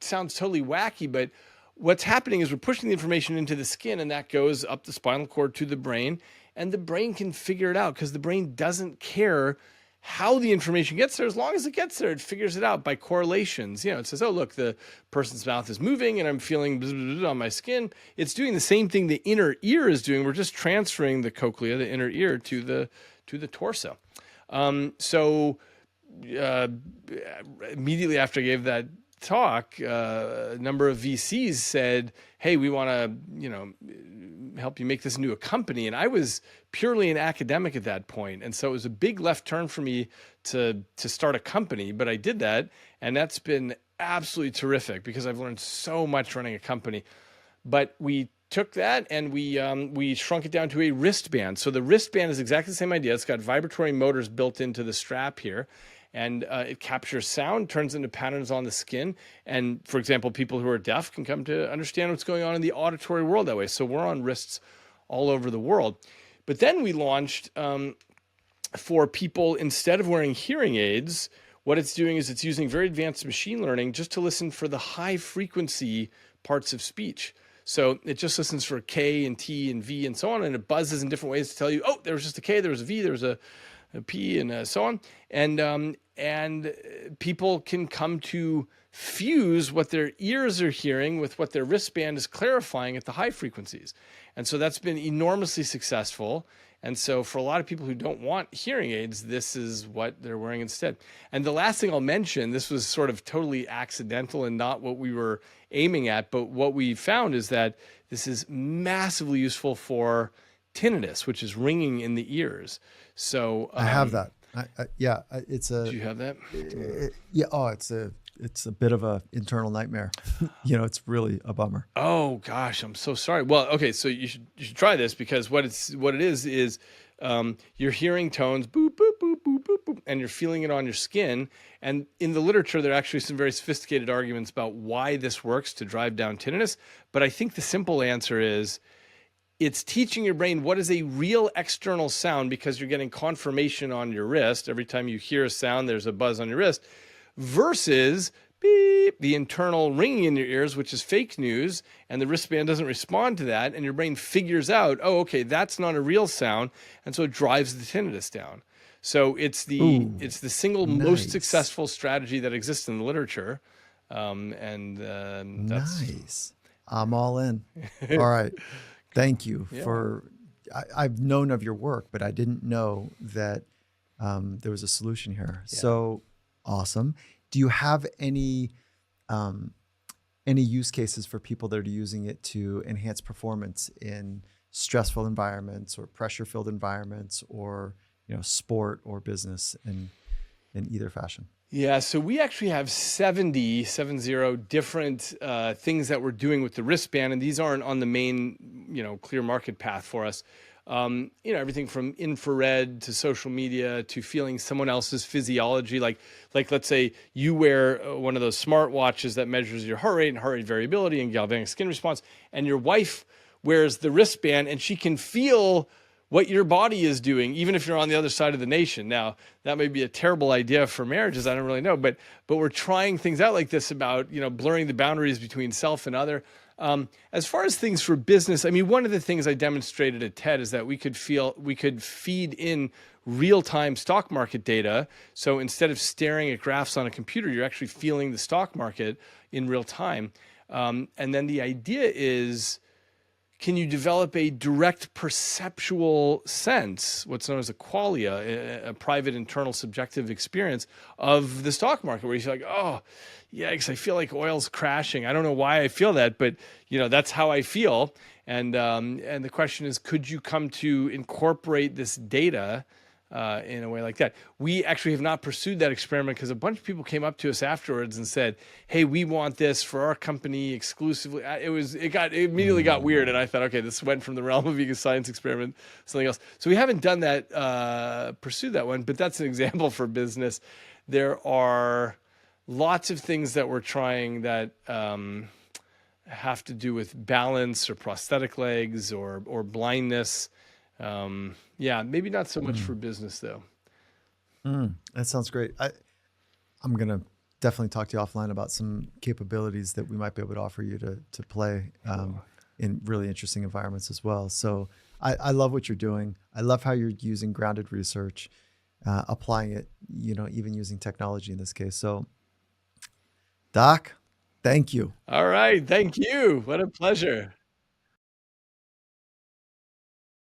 sounds totally wacky, but what's happening is we're pushing the information into the skin, and that goes up the spinal cord to the brain, and the brain can figure it out because the brain doesn't care how the information gets there. As long as it gets there, it figures it out by correlations. It says, oh, look, the person's mouth is moving and I'm feeling blah, blah, blah on my skin. It's doing the same thing the inner ear is doing. We're just transferring the cochlea, the inner ear, to the torso. So immediately after I gave that talk, a number of VCs said, hey, we want to, help you make this into a company. And I was purely an academic at that point. And so it was a big left turn for me to start a company, but I did that. And that's been absolutely terrific because I've learned so much running a company. But we took that and we shrunk it down to a wristband. So the wristband is exactly the same idea. It's got vibratory motors built into the strap here. And it captures sound, turns into patterns on the skin. And for example, people who are deaf can come to understand what's going on in the auditory world that way. So we're on wrists all over the world. But then we launched for people, instead of wearing hearing aids, what it's doing is it's using very advanced machine learning just to listen for the high frequency parts of speech. So it just listens for K and T and V and so on, and it buzzes in different ways to tell you, oh, there was just a K, there was a V, there was a P, and so on. And people can come to fuse what their ears are hearing with what their wristband is clarifying at the high frequencies. And so that's been enormously successful. And so for a lot of people who don't want hearing aids, this is what they're wearing instead. And the last thing I'll mention, this was sort of totally accidental and not what we were aiming at, but what we found is that this is massively useful for tinnitus, which is ringing in the ears. So I have that. It's a. Do you have that? Yeah. Oh, it's a bit of a internal nightmare. It's really a bummer. Oh gosh, I'm so sorry. Well, okay, so you should try this because what it is you're hearing tones boop boop boop boop boop boop, and you're feeling it on your skin. And in the literature, there are actually some very sophisticated arguments about why this works to drive down tinnitus. But I think the simple answer is, it's teaching your brain what is a real external sound because you're getting confirmation on your wrist. Every time you hear a sound, there's a buzz on your wrist, versus beep, the internal ringing in your ears, which is fake news, and the wristband doesn't respond to that, and your brain figures out, oh, okay, that's not a real sound, and so it drives the tinnitus down. So it's the single most successful strategy that exists in the literature, that's nice. I'm all in. All right. Thank you for, I've known of your work, but I didn't know that there was a solution here. Yeah. So awesome. Do you have any use cases for people that are using it to enhance performance in stressful environments or pressure-filled environments or, sport or business in either fashion. Yeah, so we actually have 70 different things that we're doing with the wristband, and these aren't on the main, clear market path for us. Everything from infrared to social media to feeling someone else's physiology. Like let's say you wear one of those smart watches that measures your heart rate and heart rate variability and galvanic skin response, and your wife wears the wristband and she can feel what your body is doing, even if you're on the other side of the nation. Now, that may be a terrible idea for marriages. I don't really know, but we're trying things out like this about blurring the boundaries between self and other. As far as things for business, I mean, one of the things I demonstrated at TED is that we could feed in real-time stock market data. So instead of staring at graphs on a computer, you're actually feeling the stock market in real time. And then the idea is, can you develop a direct perceptual sense, what's known as a qualia, a private internal subjective experience of the stock market, where you feel like, oh, yeah, because I feel like oil's crashing. I don't know why I feel that, but that's how I feel. And the question is, could you come to incorporate this data in a way like that? We actually have not pursued that experiment because a bunch of people came up to us afterwards and said, "Hey, we want this for our company exclusively." It immediately got weird, and I thought, okay, this went from the realm of a science experiment to something else. So we haven't done that, pursued that one, but that's an example for business. There are lots of things that we're trying that have to do with balance or prosthetic legs or blindness. Yeah, maybe not so much for business though. That sounds great. I'm gonna definitely talk to you offline about some capabilities that we might be able to offer you to play in really interesting environments as well. So I love what you're doing. I love how you're using grounded research, applying it, even using technology in this case. So, Doc, thank you. All right, thank you. What a pleasure.